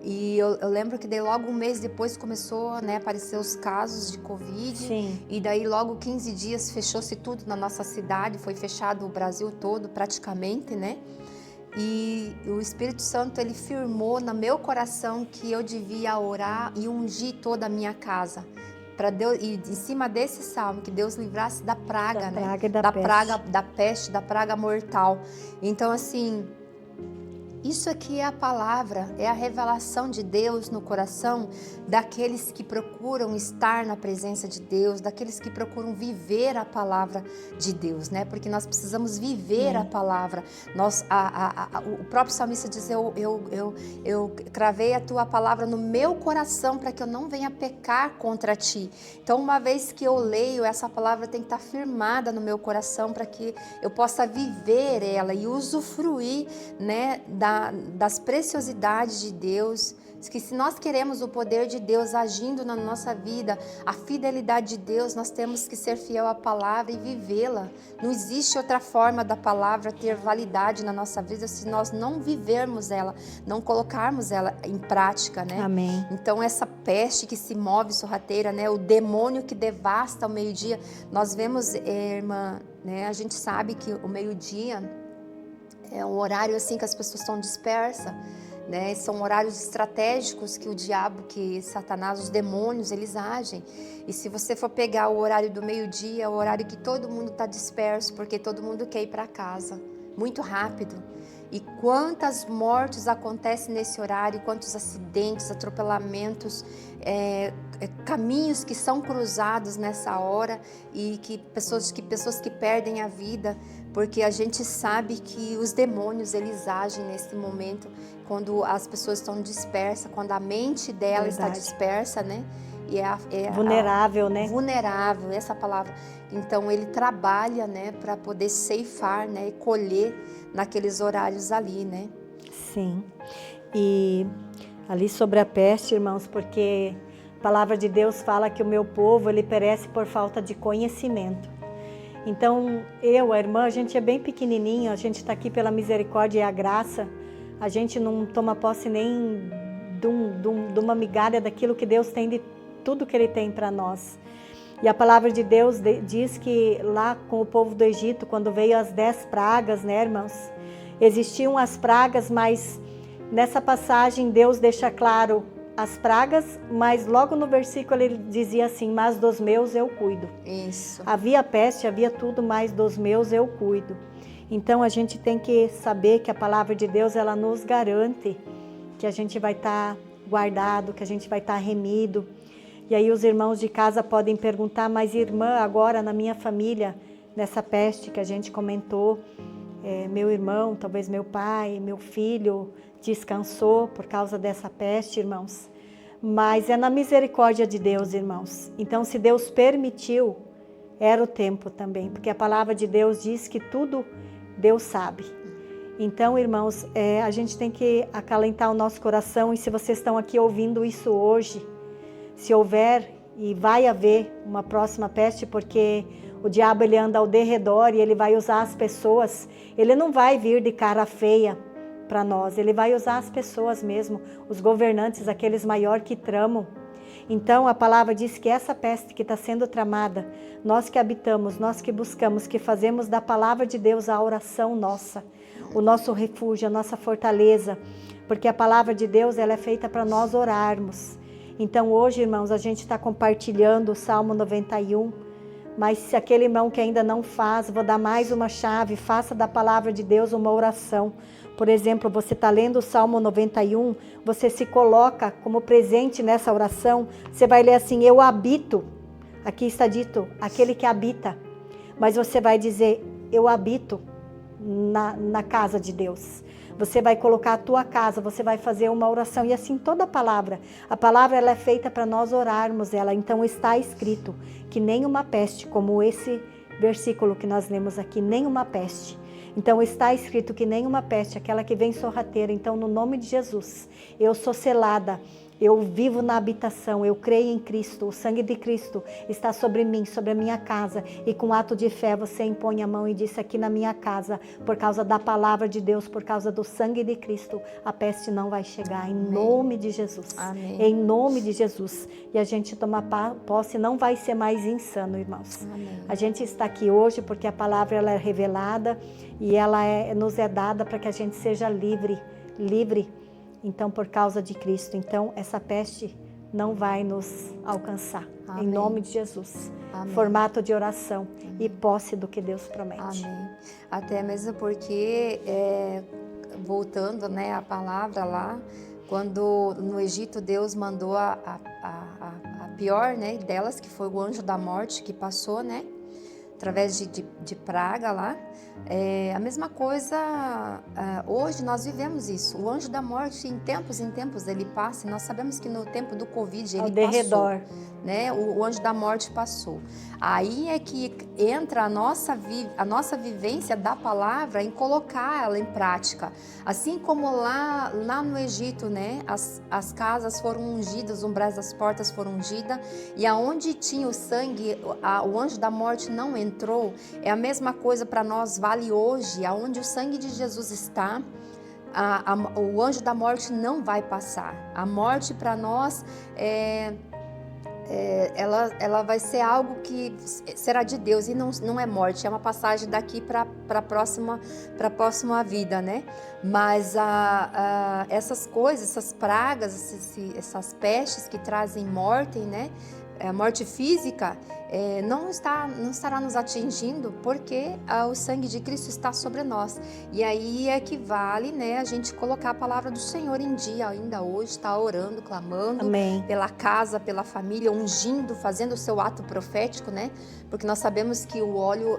E eu lembro que daí logo um mês depois começou, né, a aparecer os casos de Covid. Sim. E daí logo 15 dias fechou-se tudo na nossa cidade, foi fechado o Brasil todo praticamente, né? E o Espírito Santo, ele firmou no meu coração que eu devia orar e ungir toda a minha casa. Para Deus, e em cima desse salmo, que Deus livrasse da praga, Da né? praga e da peste. praga, da peste, da praga mortal. Então, assim, isso aqui é a palavra, é a revelação de Deus no coração daqueles que procuram estar na presença de Deus, daqueles que procuram viver a palavra de Deus, né? Porque nós precisamos viver a palavra. O próprio salmista diz, eu cravei a tua palavra no meu coração para que eu não venha pecar contra ti. Então, uma vez que eu leio, essa palavra tem que estar firmada no meu coração para que eu possa viver ela e usufruir, né, das preciosidades de Deus, que se nós queremos o poder de Deus agindo na nossa vida, a fidelidade de Deus, nós temos que ser fiel à palavra e vivê-la. Não existe outra forma da palavra ter validade na nossa vida se nós não vivermos ela, não colocarmos ela em prática, né? Amém. Então essa peste que se move sorrateira, né? O demônio que devasta ao meio-dia, nós vemos, irmã, né? A gente sabe que o meio-dia é um horário assim que as pessoas estão dispersas, né? São horários estratégicos que o diabo, que Satanás, os demônios, eles agem. E se você for pegar o horário do meio-dia, é o horário que todo mundo está disperso, porque todo mundo quer ir para casa, muito rápido. E quantas mortes acontecem nesse horário, quantos acidentes, atropelamentos, caminhos que são cruzados nessa hora e que pessoas que perdem a vida, porque a gente sabe que os demônios, eles agem nesse momento, quando as pessoas estão dispersas, quando a mente dela está dispersa, né? E vulnerável, né? Vulnerável, essa palavra. Então ele trabalha, né, para poder ceifar, né, e colher naqueles horários ali, né? Sim. E ali sobre a peste, irmãos, porque a palavra de Deus fala que o meu povo, ele perece por falta de conhecimento. Então, a irmã, a gente é bem pequenininho, a gente está aqui pela misericórdia e a graça, a gente não toma posse nem de uma migalha daquilo que Deus tem, de tudo que Ele tem para nós. E a palavra de Deus diz que lá com o povo do Egito, quando veio as 10 pragas, né, irmãos? Existiam as pragas, mas nessa passagem Deus deixa claro as pragas, mas logo no versículo ele dizia assim, mas dos meus eu cuido. Isso. Havia peste, havia tudo, mas dos meus eu cuido. Então a gente tem que saber que a palavra de Deus, ela nos garante que a gente vai estar guardado, que a gente vai estar remido. E aí os irmãos de casa podem perguntar, mas irmã, agora na minha família, nessa peste que a gente comentou, meu irmão, talvez meu pai, meu filho descansou por causa dessa peste, irmãos. Mas é na misericórdia de Deus, irmãos. Então, se Deus permitiu, era o tempo também, porque a palavra de Deus diz que tudo Deus sabe. Então, irmãos, a gente tem que acalentar o nosso coração, e se vocês estão aqui ouvindo isso hoje, se houver e vai haver uma próxima peste, porque o diabo, ele anda ao derredor e ele vai usar as pessoas, ele não vai vir de cara feia para nós, ele vai usar as pessoas mesmo, os governantes, aqueles maiores que tramam. Então a palavra diz que essa peste que está sendo tramada, nós que habitamos, nós que buscamos, que fazemos da palavra de Deus a oração nossa, o nosso refúgio, a nossa fortaleza, porque a palavra de Deus, ela é feita para nós orarmos. Então hoje, irmãos, a gente está compartilhando o Salmo 91, mas se aquele irmão que ainda não faz, vou dar mais uma chave, faça da palavra de Deus uma oração. Por exemplo, você está lendo o Salmo 91, você se coloca como presente nessa oração, você vai ler assim, eu habito, aqui está dito, aquele que habita, mas você vai dizer, eu habito na casa de Deus. Você vai colocar a tua casa, você vai fazer uma oração, e assim toda a palavra ela é feita para nós orarmos ela, então está escrito que nenhuma peste, como esse versículo que nós lemos aqui, nenhuma peste. Então está escrito que nenhuma peste, aquela que vem sorrateira, então no nome de Jesus, eu sou selada Eu vivo na habitação, eu creio em Cristo, o sangue de Cristo está sobre mim, sobre a minha casa. E com ato de fé você impõe a mão e diz: aqui na minha casa, por causa da palavra de Deus, por causa do sangue de Cristo, a peste não vai chegar, em nome de Jesus. Amém. Em nome de Jesus. E a gente tomar posse não vai ser mais insano, irmãos. Amém. A gente está aqui hoje porque a palavra ela é revelada e ela nos é dada para que a gente seja livre. Então, por causa de Cristo. Então, essa peste não vai nos alcançar. Amém. Em nome de Jesus. Amém. Formato de oração e posse do que Deus promete. Amém. Até mesmo porque, voltando, né, a palavra lá, quando no Egito Deus mandou a pior, né, delas, que foi o anjo da morte que passou, né, através de praga lá. A mesma coisa, hoje nós vivemos isso. O anjo da morte, em tempos ele passa. Nós sabemos que no tempo do Covid ele derredor. passou, né? O anjo da morte passou. Aí é que entra a nossa vivência da palavra em colocar ela em prática. Assim como lá no Egito, né? As casas foram ungidas, os umbrais das portas foram ungidas, e aonde tinha o sangue, o anjo da morte não entrou. É a mesma coisa para nós, vale hoje, aonde o sangue de Jesus está. O anjo da morte não vai passar. A morte para nós ela vai ser algo que será de Deus, e não é morte, é uma passagem daqui para a próxima vida, né? Mas essas coisas, essas pragas, essas pestes que trazem morte, né? A morte física não estará nos atingindo, porque o sangue de Cristo está sobre nós. E aí é que vale, né, a gente colocar a palavra do Senhor em dia ainda hoje, estar orando, clamando. Amém. Pela casa, pela família, ungindo, fazendo o seu ato profético, né? Porque nós sabemos que o óleo,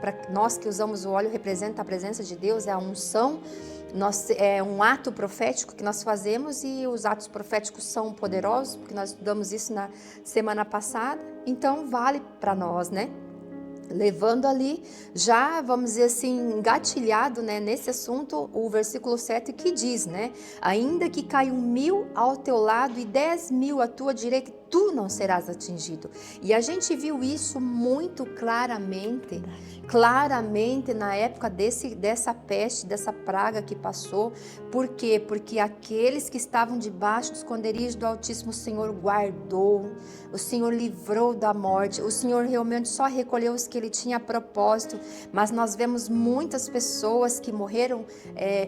para nós que usamos o óleo, representa a presença de Deus, é a unção. É um ato profético que nós fazemos, e os atos proféticos são poderosos, porque nós estudamos isso na semana passada. Então vale para nós, né? Levando ali, já vamos dizer assim, engatilhado, né, nesse assunto, o versículo 7 que diz, né? Ainda que caiam 1000 ao teu lado e 10.000 à tua direita, tu não serás atingido. E a gente viu isso muito claramente na época dessa peste, dessa praga que passou. Por quê? Porque aqueles que estavam debaixo do esconderijo do Altíssimo, o Senhor guardou, o Senhor livrou da morte, o Senhor realmente só recolheu os que Ele tinha propósito. Mas nós vemos muitas pessoas que morreram,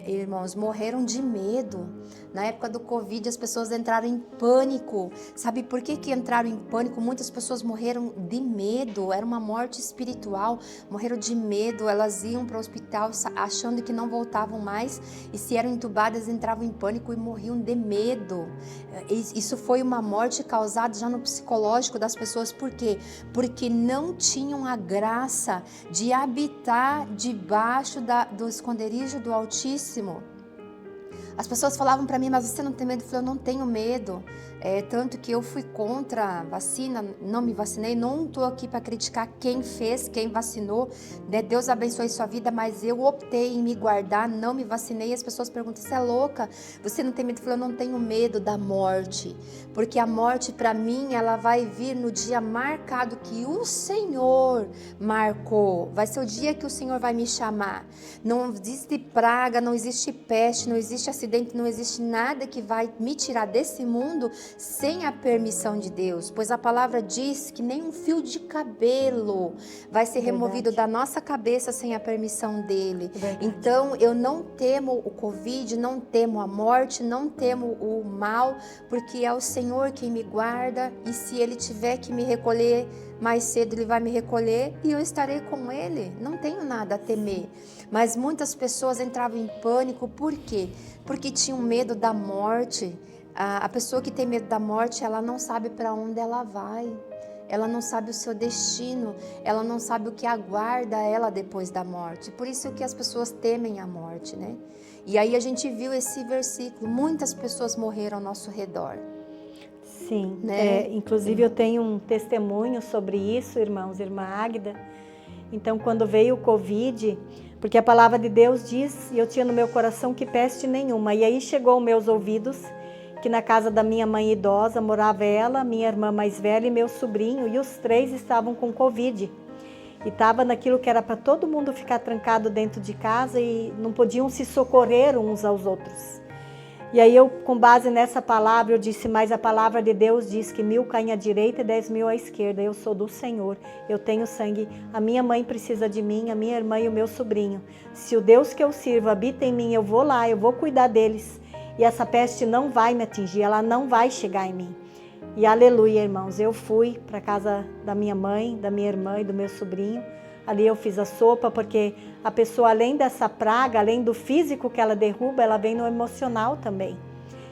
irmãos, morreram de medo. Na época do Covid, as pessoas entraram em pânico. Sabe por que entraram em pânico? Muitas pessoas morreram de medo, era uma morte espiritual, morreram de medo. Elas iam para o hospital achando que não voltavam mais, e se eram entubadas, entravam em pânico e morriam de medo. Isso foi uma morte causada já no psicológico das pessoas. Por quê? Porque não tinham a graça de habitar debaixo do esconderijo do Altíssimo. As pessoas falavam para mim: mas você não tem medo? Eu falei: eu não tenho medo. Tanto que eu fui contra a vacina, não me vacinei. Não estou aqui para criticar quem fez, quem vacinou, né? Deus abençoe sua vida, mas eu optei em me guardar, não me vacinei. As pessoas perguntam: você é louca? Você não tem medo? Eu falei: eu não tenho medo da morte, porque a morte para mim, ela vai vir no dia marcado que o Senhor marcou. Vai ser o dia que o Senhor vai me chamar. Não existe praga, não existe peste, não existe acidente, não existe nada que vai me tirar desse mundo sem a permissão de Deus, pois a palavra diz que nem um fio de cabelo vai ser removido da nossa cabeça sem a permissão dele. Então eu não temo o Covid, não temo a morte, não temo o mal, porque é o Senhor quem me guarda, e se Ele tiver que me recolher mais cedo, Ele vai me recolher e eu estarei com Ele. Não tenho nada a temer. Mas muitas pessoas entravam em pânico. Por quê? Porque tinham medo da morte. A pessoa que tem medo da morte, ela não sabe para onde ela vai. Ela não sabe o seu destino. Ela não sabe o que aguarda ela depois da morte. Por isso que as pessoas temem a morte, né? E aí a gente viu esse versículo. Muitas pessoas morreram ao nosso redor. Sim, né? Inclusive eu tenho um testemunho sobre isso, irmãos, irmã Águida. Então, quando veio o Covid, porque a palavra de Deus diz, e eu tinha no meu coração, que peste nenhuma. E aí chegou aos meus ouvidos que na casa da minha mãe idosa morava ela, minha irmã mais velha e meu sobrinho, e os 3 estavam com Covid. E estava naquilo que era para todo mundo ficar trancado dentro de casa e não podiam se socorrer uns aos outros. E aí eu, com base nessa palavra, eu disse, mas a palavra de Deus diz que 1000 caem à direita e 10.000 à esquerda. Eu sou do Senhor, eu tenho sangue. A minha mãe precisa de mim, a minha irmã e o meu sobrinho. Se o Deus que eu sirvo habita em mim, eu vou lá, eu vou cuidar deles. E essa peste não vai me atingir, ela não vai chegar em mim. E aleluia, irmãos, eu fui para a casa da minha mãe, da minha irmã e do meu sobrinho. Ali eu fiz a sopa, porque a pessoa, além dessa praga, além do físico que ela derruba, ela vem no emocional também.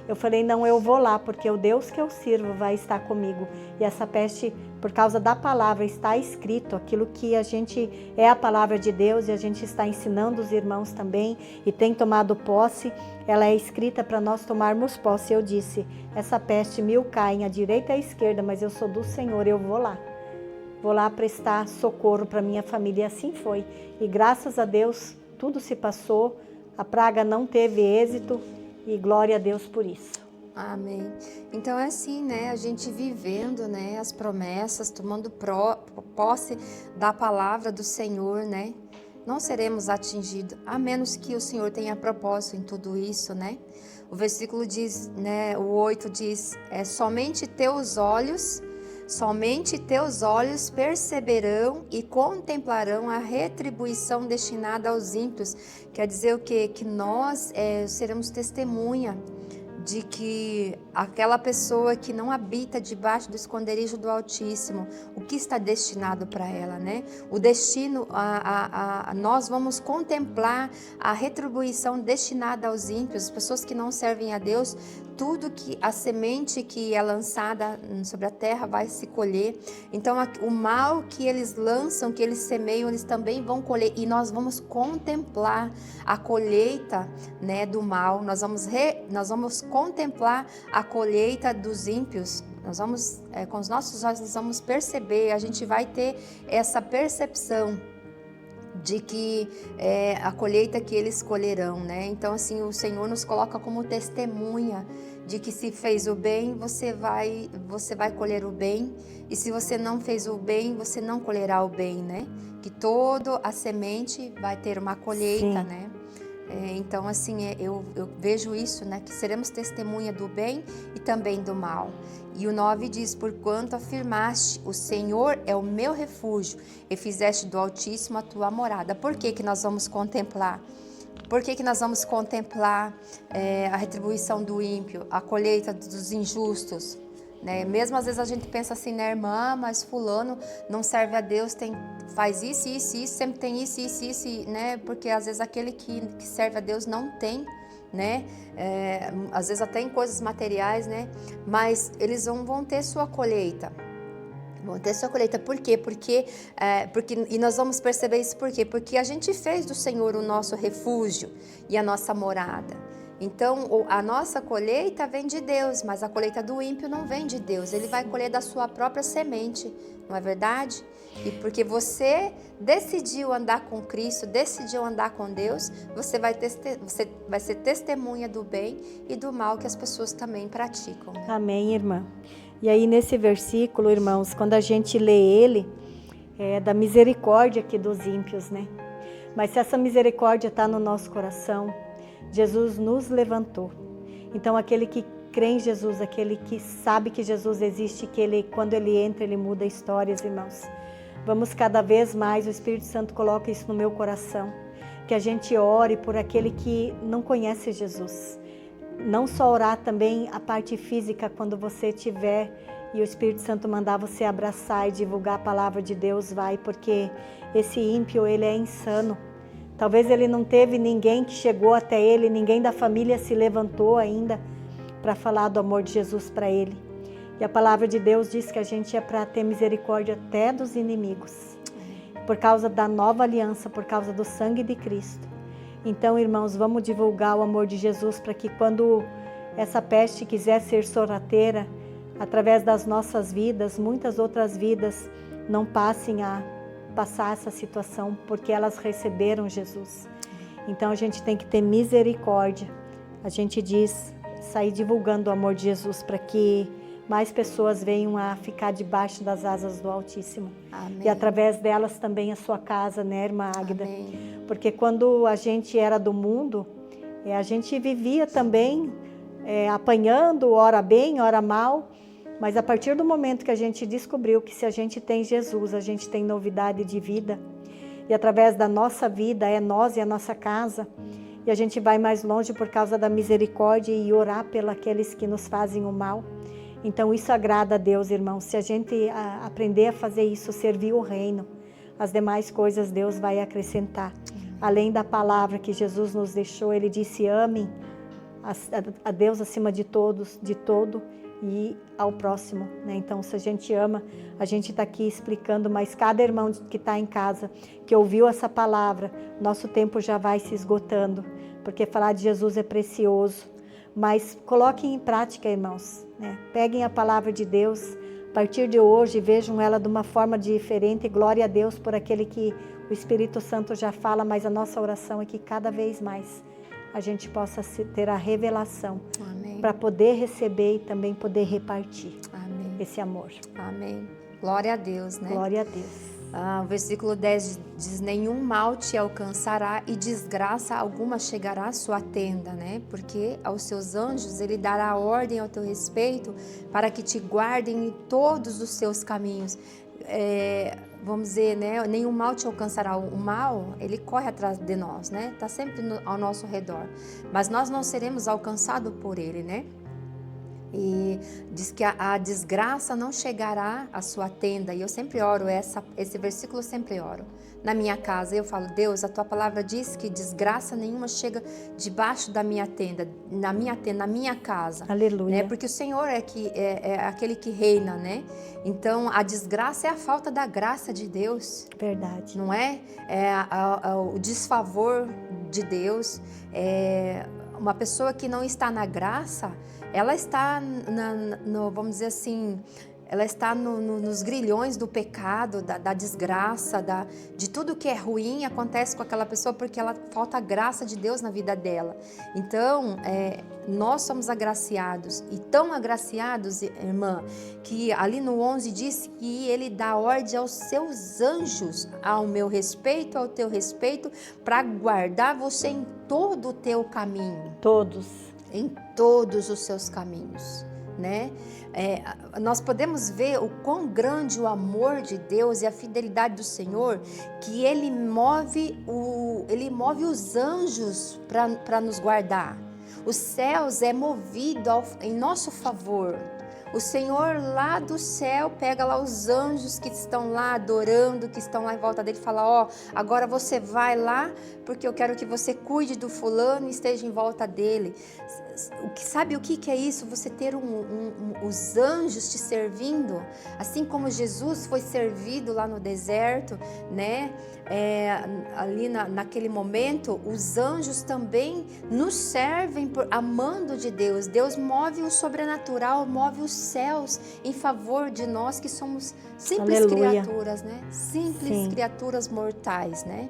Eu falei, não, eu vou lá, porque o Deus que eu sirvo vai estar comigo. E essa peste, por causa da palavra, está escrito, aquilo que a gente é a palavra de Deus e a gente está ensinando os irmãos também e tem tomado posse, ela é escrita para nós tomarmos posse. Eu disse, essa peste 1000 caem à direita e à esquerda, mas eu sou do Senhor, eu vou lá. Vou lá prestar socorro para minha família, e assim foi. E graças a Deus, tudo se passou, a praga não teve êxito, e glória a Deus por isso. Amém. Então é assim, né? A gente vivendo, né, as promessas, tomando posse da palavra do Senhor, né? Não seremos atingidos, a menos que o Senhor tenha propósito em tudo isso, né? O versículo diz, né, o 8 diz, somente teus olhos perceberão e contemplarão a retribuição destinada aos ímpios. Quer dizer o quê? Que nós seremos testemunha de que aquela pessoa que não habita debaixo do esconderijo do Altíssimo, o que está destinado para ela, né? O destino, nós vamos contemplar a retribuição destinada aos ímpios, pessoas que não servem a Deus. Tudo que a semente que é lançada sobre a terra vai se colher. Então o mal que eles lançam, que eles semeiam, eles também vão colher, e nós vamos contemplar a colheita, né, do mal. Nós vamos contemplar a colheita dos ímpios. Nós vamos, com os nossos olhos, nós vamos perceber, a gente vai ter essa percepção de que a colheita que eles colherão, né? Então, assim, o Senhor nos coloca como testemunha de que se fez o bem, você vai colher o bem, e se você não fez o bem, você não colherá o bem, né? Que toda a semente vai ter uma colheita, Sim. né? Então, assim, eu vejo isso, né? Que seremos testemunha do bem e também do mal. E o 9 diz, porquanto afirmaste, o Senhor é o meu refúgio, e fizeste do Altíssimo a tua morada. Por que que nós vamos contemplar? Por que que nós vamos contemplar a retribuição do ímpio, a colheita dos injustos? Né? Mesmo às vezes a gente pensa assim, né, irmã, mas fulano não serve a Deus, faz isso, sempre tem isso, né? Porque às vezes aquele que serve a Deus não tem, né? Às vezes até em coisas materiais, né? Mas eles vão ter sua colheita. Vão ter sua colheita. Por quê? E nós vamos perceber isso por quê? Porque a gente fez do Senhor o nosso refúgio e a nossa morada. Então, a nossa colheita vem de Deus, mas a colheita do ímpio não vem de Deus. Ele vai colher da sua própria semente, não é verdade? E porque você decidiu andar com Cristo, decidiu andar com Deus, você vai ser testemunha do bem e do mal que as pessoas também praticam, né? Amém, irmã. E aí nesse versículo, irmãos, quando a gente lê ele, é da misericórdia aqui dos ímpios, né? Mas se essa misericórdia está no nosso coração, Jesus nos levantou. Então aquele que crê em Jesus, aquele que sabe que Jesus existe, que quando ele entra, ele muda histórias, irmãos. Vamos cada vez mais, o Espírito Santo coloca isso no meu coração, que a gente ore por aquele que não conhece Jesus. Não só orar, também a parte física, quando você tiver e o Espírito Santo mandar você abraçar e divulgar a palavra de Deus, vai, porque esse ímpio, ele é insano. Talvez ele não teve ninguém que chegou até ele, ninguém da família se levantou ainda para falar do amor de Jesus para ele. E a palavra de Deus diz que a gente é para ter misericórdia até dos inimigos, por causa da nova aliança, por causa do sangue de Cristo. Então, irmãos, vamos divulgar o amor de Jesus para que quando essa peste quiser ser sorrateira, através das nossas vidas, muitas outras vidas não passem a passar essa situação, porque elas receberam Jesus. Então a gente tem que ter misericórdia. A gente diz, sair divulgando o amor de Jesus para que mais pessoas venham a ficar debaixo das asas do Altíssimo. Amém. E através delas também a sua casa, né, irmã Águida? Amém. Porque quando a gente era do mundo, a gente vivia também apanhando, ora bem, ora mal, mas a partir do momento que a gente descobriu que se a gente tem Jesus, a gente tem novidade de vida, e através da nossa vida é nós e a nossa casa, e a gente vai mais longe por causa da misericórdia e orar pelos que nos fazem o mal. Então isso agrada a Deus, irmãos. Se a gente aprender a fazer isso, servir o reino, as demais coisas Deus vai acrescentar. Além da palavra que Jesus nos deixou, Ele disse: amem a Deus acima de todos, de todo, e ao próximo, né? Então, se a gente ama, a gente está aqui explicando, mas cada irmão que está em casa, que ouviu essa palavra, nosso tempo já vai se esgotando, porque falar de Jesus é precioso, mas coloquem em prática, irmãos, né? Peguem a palavra de Deus, a partir de hoje, vejam ela de uma forma diferente, glória a Deus por aquele que o Espírito Santo já fala, mas a nossa oração é que cada vez mais a gente possa ter a revelação para poder receber e também poder repartir. Amém. Esse amor. Amém. Glória a Deus, né? Glória a Deus. O versículo 10 diz: nenhum mal te alcançará e desgraça alguma chegará à sua tenda, né? Porque aos seus anjos ele dará ordem ao teu respeito para que te guardem em todos os seus caminhos. Vamos dizer, né? Nenhum mal te alcançará. O mal, ele corre atrás de nós, né? Está sempre ao nosso redor. Mas nós não seremos alcançados por ele, né? E diz que a desgraça não chegará à sua tenda. E eu sempre oro esse versículo, eu sempre oro. Na minha casa, eu falo: Deus, a tua palavra diz que desgraça nenhuma chega debaixo da minha tenda, na minha casa. Aleluia. Né? Porque o Senhor é aquele que reina, né? Então, a desgraça é a falta da graça de Deus. Verdade. Não é? O desfavor de Deus. Uma pessoa que não está na graça, ela está, vamos dizer assim, ela está nos grilhões do pecado, da desgraça, de tudo que é ruim acontece com aquela pessoa porque ela falta a graça de Deus na vida dela. Então, nós somos agraciados, e tão agraciados, irmã, que ali no 11 diz que ele dá ordem aos seus anjos, ao meu respeito, ao teu respeito, para guardar você em todo o teu caminho. Todos. Em todos os seus caminhos, né? Nós podemos ver o quão grande o amor de Deus e a fidelidade do Senhor, que Ele move os anjos para nos guardar. Os céus é movido em nosso favor. O Senhor lá do céu pega lá os anjos que estão lá adorando, que estão lá em volta dele, e fala: agora você vai lá, porque eu quero que você cuide do fulano e esteja em volta dele. Sabe o que é isso? Você ter os anjos te servindo, assim como Jesus foi servido lá no deserto, né? Ali naquele momento, os anjos também nos servem amando de Deus. Deus move o sobrenatural, move os céus em favor de nós que somos simples criaturas, né? Simples criaturas mortais, né?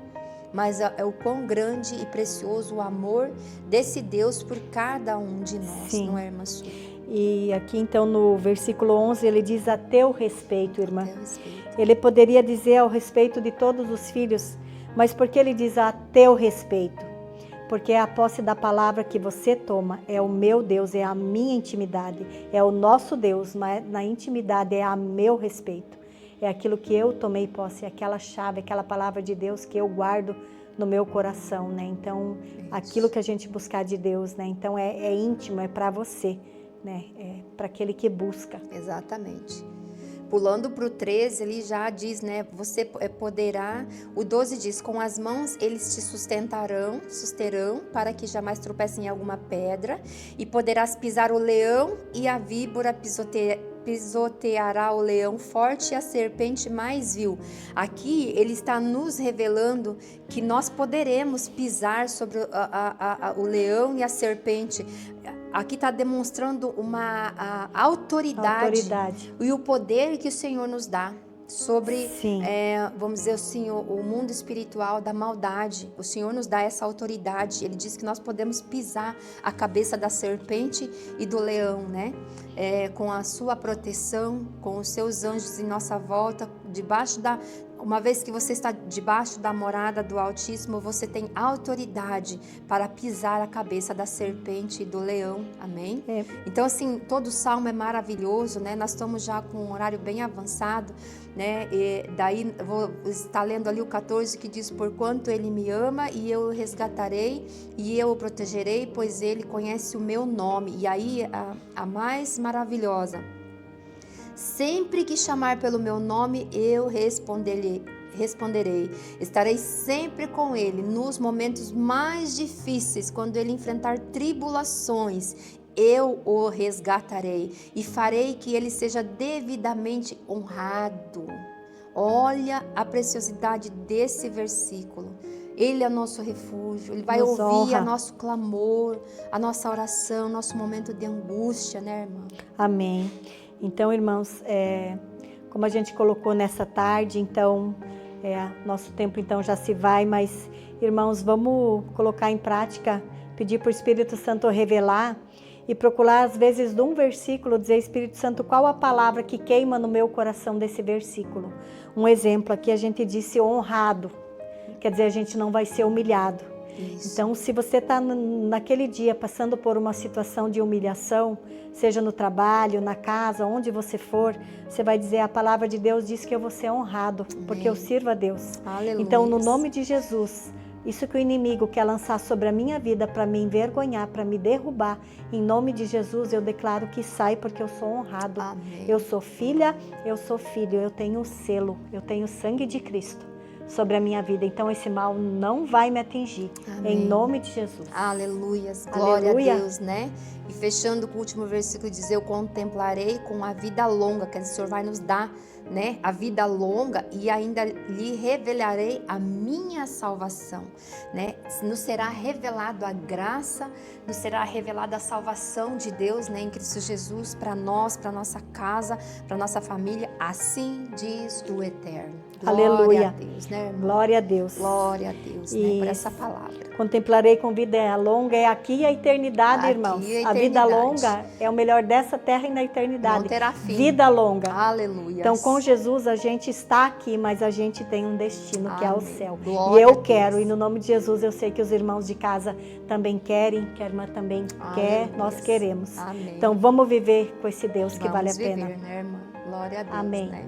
Mas é o quão grande e precioso o amor desse Deus por cada um de nós, não é, irmã Su? E aqui então no versículo 11 ele diz: a teu respeito, irmã. A teu respeito. Ele poderia dizer ao respeito de todos os filhos, mas por que ele diz a teu respeito? Porque é a posse da palavra que você toma, é o meu Deus, é a minha intimidade, é o nosso Deus, mas na intimidade é a meu respeito. É aquilo que eu tomei posse, é aquela chave, aquela palavra de Deus que eu guardo no meu coração, né? Então, aquilo que a gente buscar de Deus, né? Então, é íntimo, é para você, né? É para aquele que busca. Exatamente. Pulando para o 13, ele já diz, né? Você poderá, o 12 diz: com as mãos eles te susterão, para que jamais tropecem em alguma pedra, e poderás pisar o leão e a víbora pisoteará o leão forte e a serpente mais vil. Aqui ele está nos revelando que nós poderemos pisar sobre o leão e a serpente. Aqui está demonstrando uma autoridade e o poder que o Senhor nos dá. sobre, Sim. vamos dizer assim, o mundo espiritual da maldade. O Senhor nos dá essa autoridade. Ele diz que nós podemos pisar a cabeça da serpente e do leão, né? Com a sua proteção, com os seus anjos em nossa volta, uma vez que você está debaixo da morada do Altíssimo, você tem autoridade para pisar a cabeça da serpente e do leão, amém? Então, assim, todo o salmo é maravilhoso, né? Nós estamos já com um horário bem avançado, né? E daí, eu vou estar lendo ali o 14, que diz: porquanto ele me ama e eu o resgatarei e eu o protegerei, pois ele conhece o meu nome. E aí, a mais maravilhosa: sempre que chamar pelo meu nome, eu responderei. Estarei sempre com ele nos momentos mais difíceis, quando ele enfrentar tribulações. Eu o resgatarei e farei que ele seja devidamente honrado. Olha a preciosidade desse versículo. Ele é o nosso refúgio, Ele vai ouvir o nosso clamor, a nossa oração, nosso momento de angústia, né, irmã? Amém. Então, irmãos, como a gente colocou nessa tarde, então, nosso tempo então já se vai, mas, irmãos, vamos colocar em prática, pedir para o Espírito Santo revelar e procurar, às vezes, de um versículo, dizer: Espírito Santo, qual a palavra que queima no meu coração desse versículo? Um exemplo aqui, a gente disse honrado, quer dizer, a gente não vai ser humilhado. Isso. Então, se você está naquele dia passando por uma situação de humilhação, seja no trabalho, na casa, onde você for, você vai dizer: a palavra de Deus diz que eu vou ser honrado, porque eu sirvo a Deus. Aleluia. Então, no nome de Jesus, isso que o inimigo quer lançar sobre a minha vida para me envergonhar, para me derrubar, em nome de Jesus, eu declaro que sai, porque eu sou honrado. Amém. Eu sou filha, eu sou filho, eu tenho o selo, eu tenho o sangue de Cristo sobre a minha vida, então esse mal não vai me atingir. Amém. Em nome de Jesus. Aleluias, glória a Deus, né? E fechando com o último versículo, diz: eu contemplarei com a vida longa, quer dizer, o Senhor vai nos dar, né, a vida longa, e ainda lhe revelarei a minha salvação, né? Nos será revelado a graça, nos será revelada a salvação de Deus, né, em Cristo Jesus, para nós, para nossa casa, para nossa família, assim diz o Eterno. Glória Aleluia. a Deus, né, irmã? Glória a Deus. Glória a Deus, né, por essa palavra. Contemplarei com vida longa, é aqui a eternidade, Aqui irmãos. a eternidade. A vida longa é o melhor dessa terra e na eternidade. Não terá fim. Vida longa. Aleluia. Então, com Jesus, a gente está aqui, mas a gente tem um destino, que é o céu. Glória e eu a quero, Deus. E no nome de Jesus, eu sei que os irmãos de casa também querem, que a irmã também quer, nós queremos. Amém. Então, vamos viver com esse Deus que vale a pena. Vamos viver, né, irmã? Glória a Deus, Amém. né?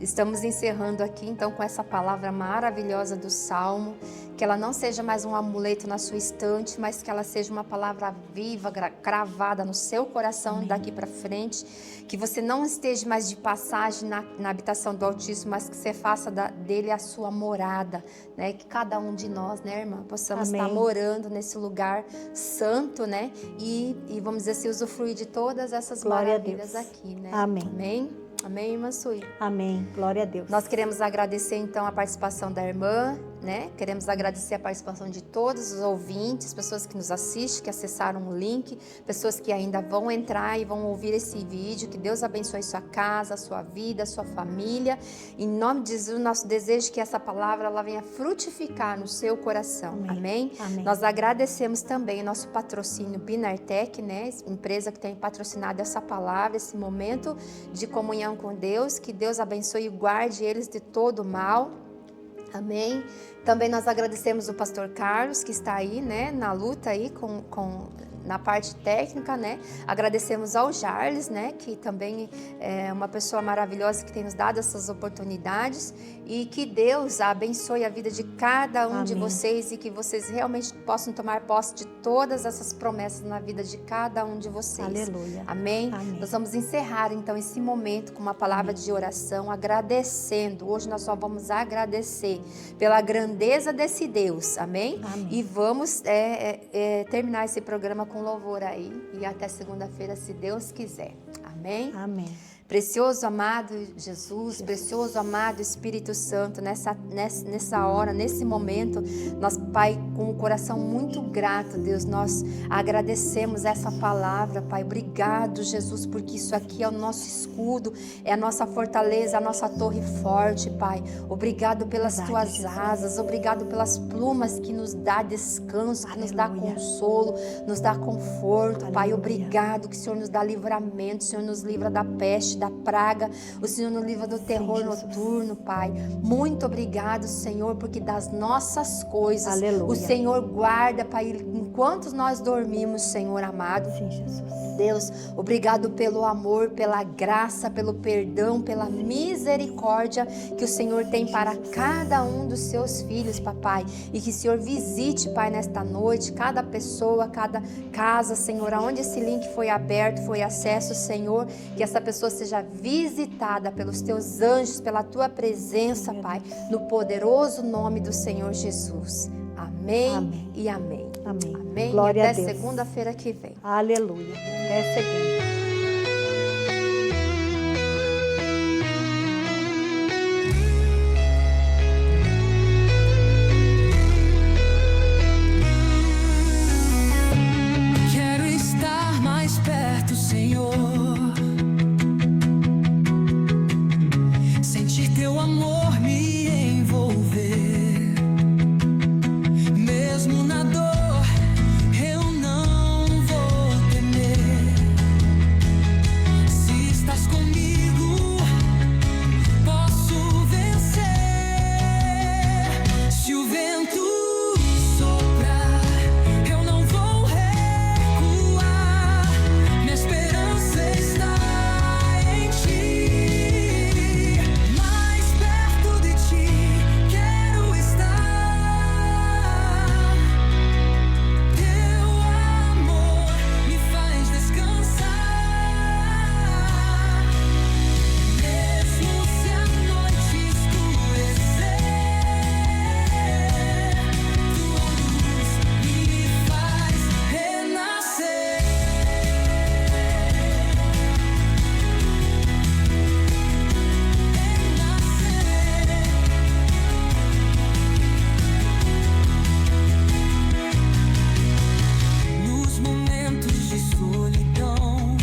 Estamos encerrando aqui, então, com essa palavra maravilhosa do Salmo, que ela não seja mais um amuleto na sua estante, mas que ela seja uma palavra viva, cravada no seu coração. Amém. Daqui para frente, que você não esteja mais de passagem na habitação do Altíssimo, mas que você faça dele a sua morada, né? Que cada um de nós, né, irmã, possamos Amém. estar morando nesse lugar santo, né? E vamos dizer assim, usufruir de todas essas Glória maravilhas aqui, né? Amém. Amém? Amém, irmã Sui? Amém. Glória a Deus. Nós queremos agradecer, então, a participação da irmã, né? Queremos agradecer a participação de todos os ouvintes, pessoas que nos assistem, que acessaram o link, pessoas que ainda vão entrar e vão ouvir esse vídeo. Que Deus abençoe sua casa, sua vida, sua família. Em nome de Jesus, nosso desejo é que essa palavra ela venha frutificar no seu coração. Amém? Amém. Nós agradecemos também nosso patrocínio Binartec, né? Empresa que tem patrocinado essa palavra, esse momento de comunhão com Deus. Que Deus abençoe e guarde eles de todo mal. Amém. Também nós agradecemos o pastor Carlos, que está aí, né, na luta aí na parte técnica, né? Agradecemos ao Jarles, né, que também é uma pessoa maravilhosa que tem nos dado essas oportunidades, e que Deus abençoe a vida de cada um. Amém. De vocês, e que vocês realmente possam tomar posse de todas essas promessas na vida de cada um de vocês. Aleluia. Amém? Amém. Nós vamos encerrar então esse momento com uma palavra de oração, agradecendo. Hoje nós só vamos agradecer pela grandeza desse Deus. Amém? Amém. E vamos terminar esse programa com louvor aí, e até segunda-feira, se Deus quiser. Amém? Amém. Precioso amado Jesus, precioso amado Espírito Santo, nessa hora, nesse momento, nós, Pai, com o coração muito grato, Deus, nós agradecemos essa palavra, Pai. Obrigado, Jesus, porque isso aqui é o nosso escudo, é a nossa fortaleza, a nossa torre forte, Pai. Obrigado pelas tuas asas, obrigado pelas plumas que nos dá descanso, que nos dá consolo, nos dá conforto, Pai. Obrigado que o Senhor nos dá livramento, o Senhor nos livra da peste, da praga, o Senhor nos livra do terror noturno, Pai. Muito obrigado, Senhor, porque das nossas coisas, o Senhor guarda, Pai, enquanto nós dormimos, Senhor amado. Sim, Jesus. Deus, obrigado pelo amor, pela graça, pelo perdão, pela misericórdia que o Senhor tem para cada um dos seus filhos, papai. E que o Senhor visite, Pai, nesta noite, cada pessoa, cada casa, Senhor, aonde esse link foi aberto, foi acesso, Senhor, que essa pessoa seja visitada pelos teus anjos, pela tua presença, Pai, no poderoso nome do Senhor Jesus. Amém, amém. E amém. Amém. Amém. Glória e a até Deus. segunda-feira que vem. Aleluia. Até segunda. Quero estar mais perto, Senhor. Sentir teu amor me envolver. Mesmo na dor, eu não vou temer. Se estás comigo, posso vencer. Se o vento soprar, eu não vou recuar. Minha esperança está em ti. Mais perto de ti quero estar. Teu amor me faz descansar. Mesmo se a noite escurecer, tua luz me faz renascer. Nos momentos de solidão,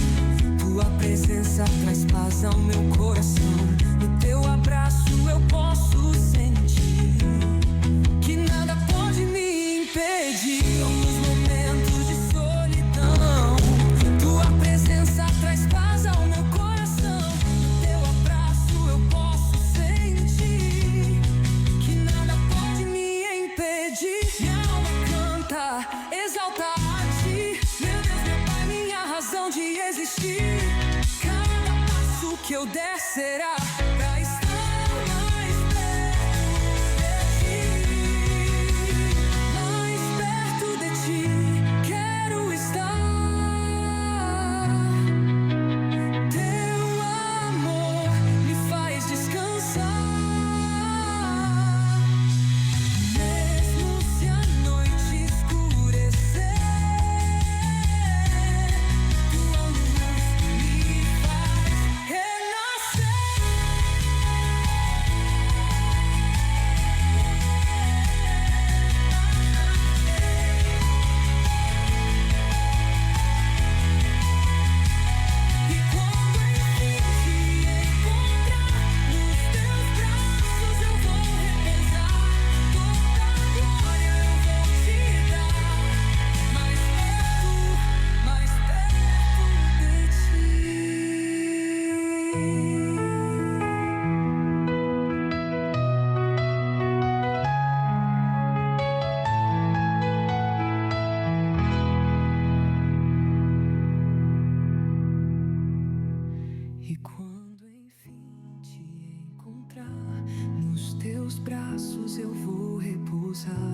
tua presença traz paz ao meu coração. No teu abraço eu posso sentir que nada pode me impedir. Nos momentos de solidão, tua presença traz paz ao meu coração. No teu abraço eu posso sentir que nada pode me impedir. Minha alma canta, exalta a ti. Meu Deus, meu Pai, minha razão de existir. Cada passo que eu der será pra estar mais perto de ti. Mais perto de ti quero estar. Teu amor me faz descansar. Mesmo se a noite escurecer, tua luz me faz renascer. E quando enfim te encontrar, nos teus braços eu vou repousar. Toda a glória eu vou te dar. Mais perto de ti. E quando enfim te encontrar, nos teus braços eu vou repousar.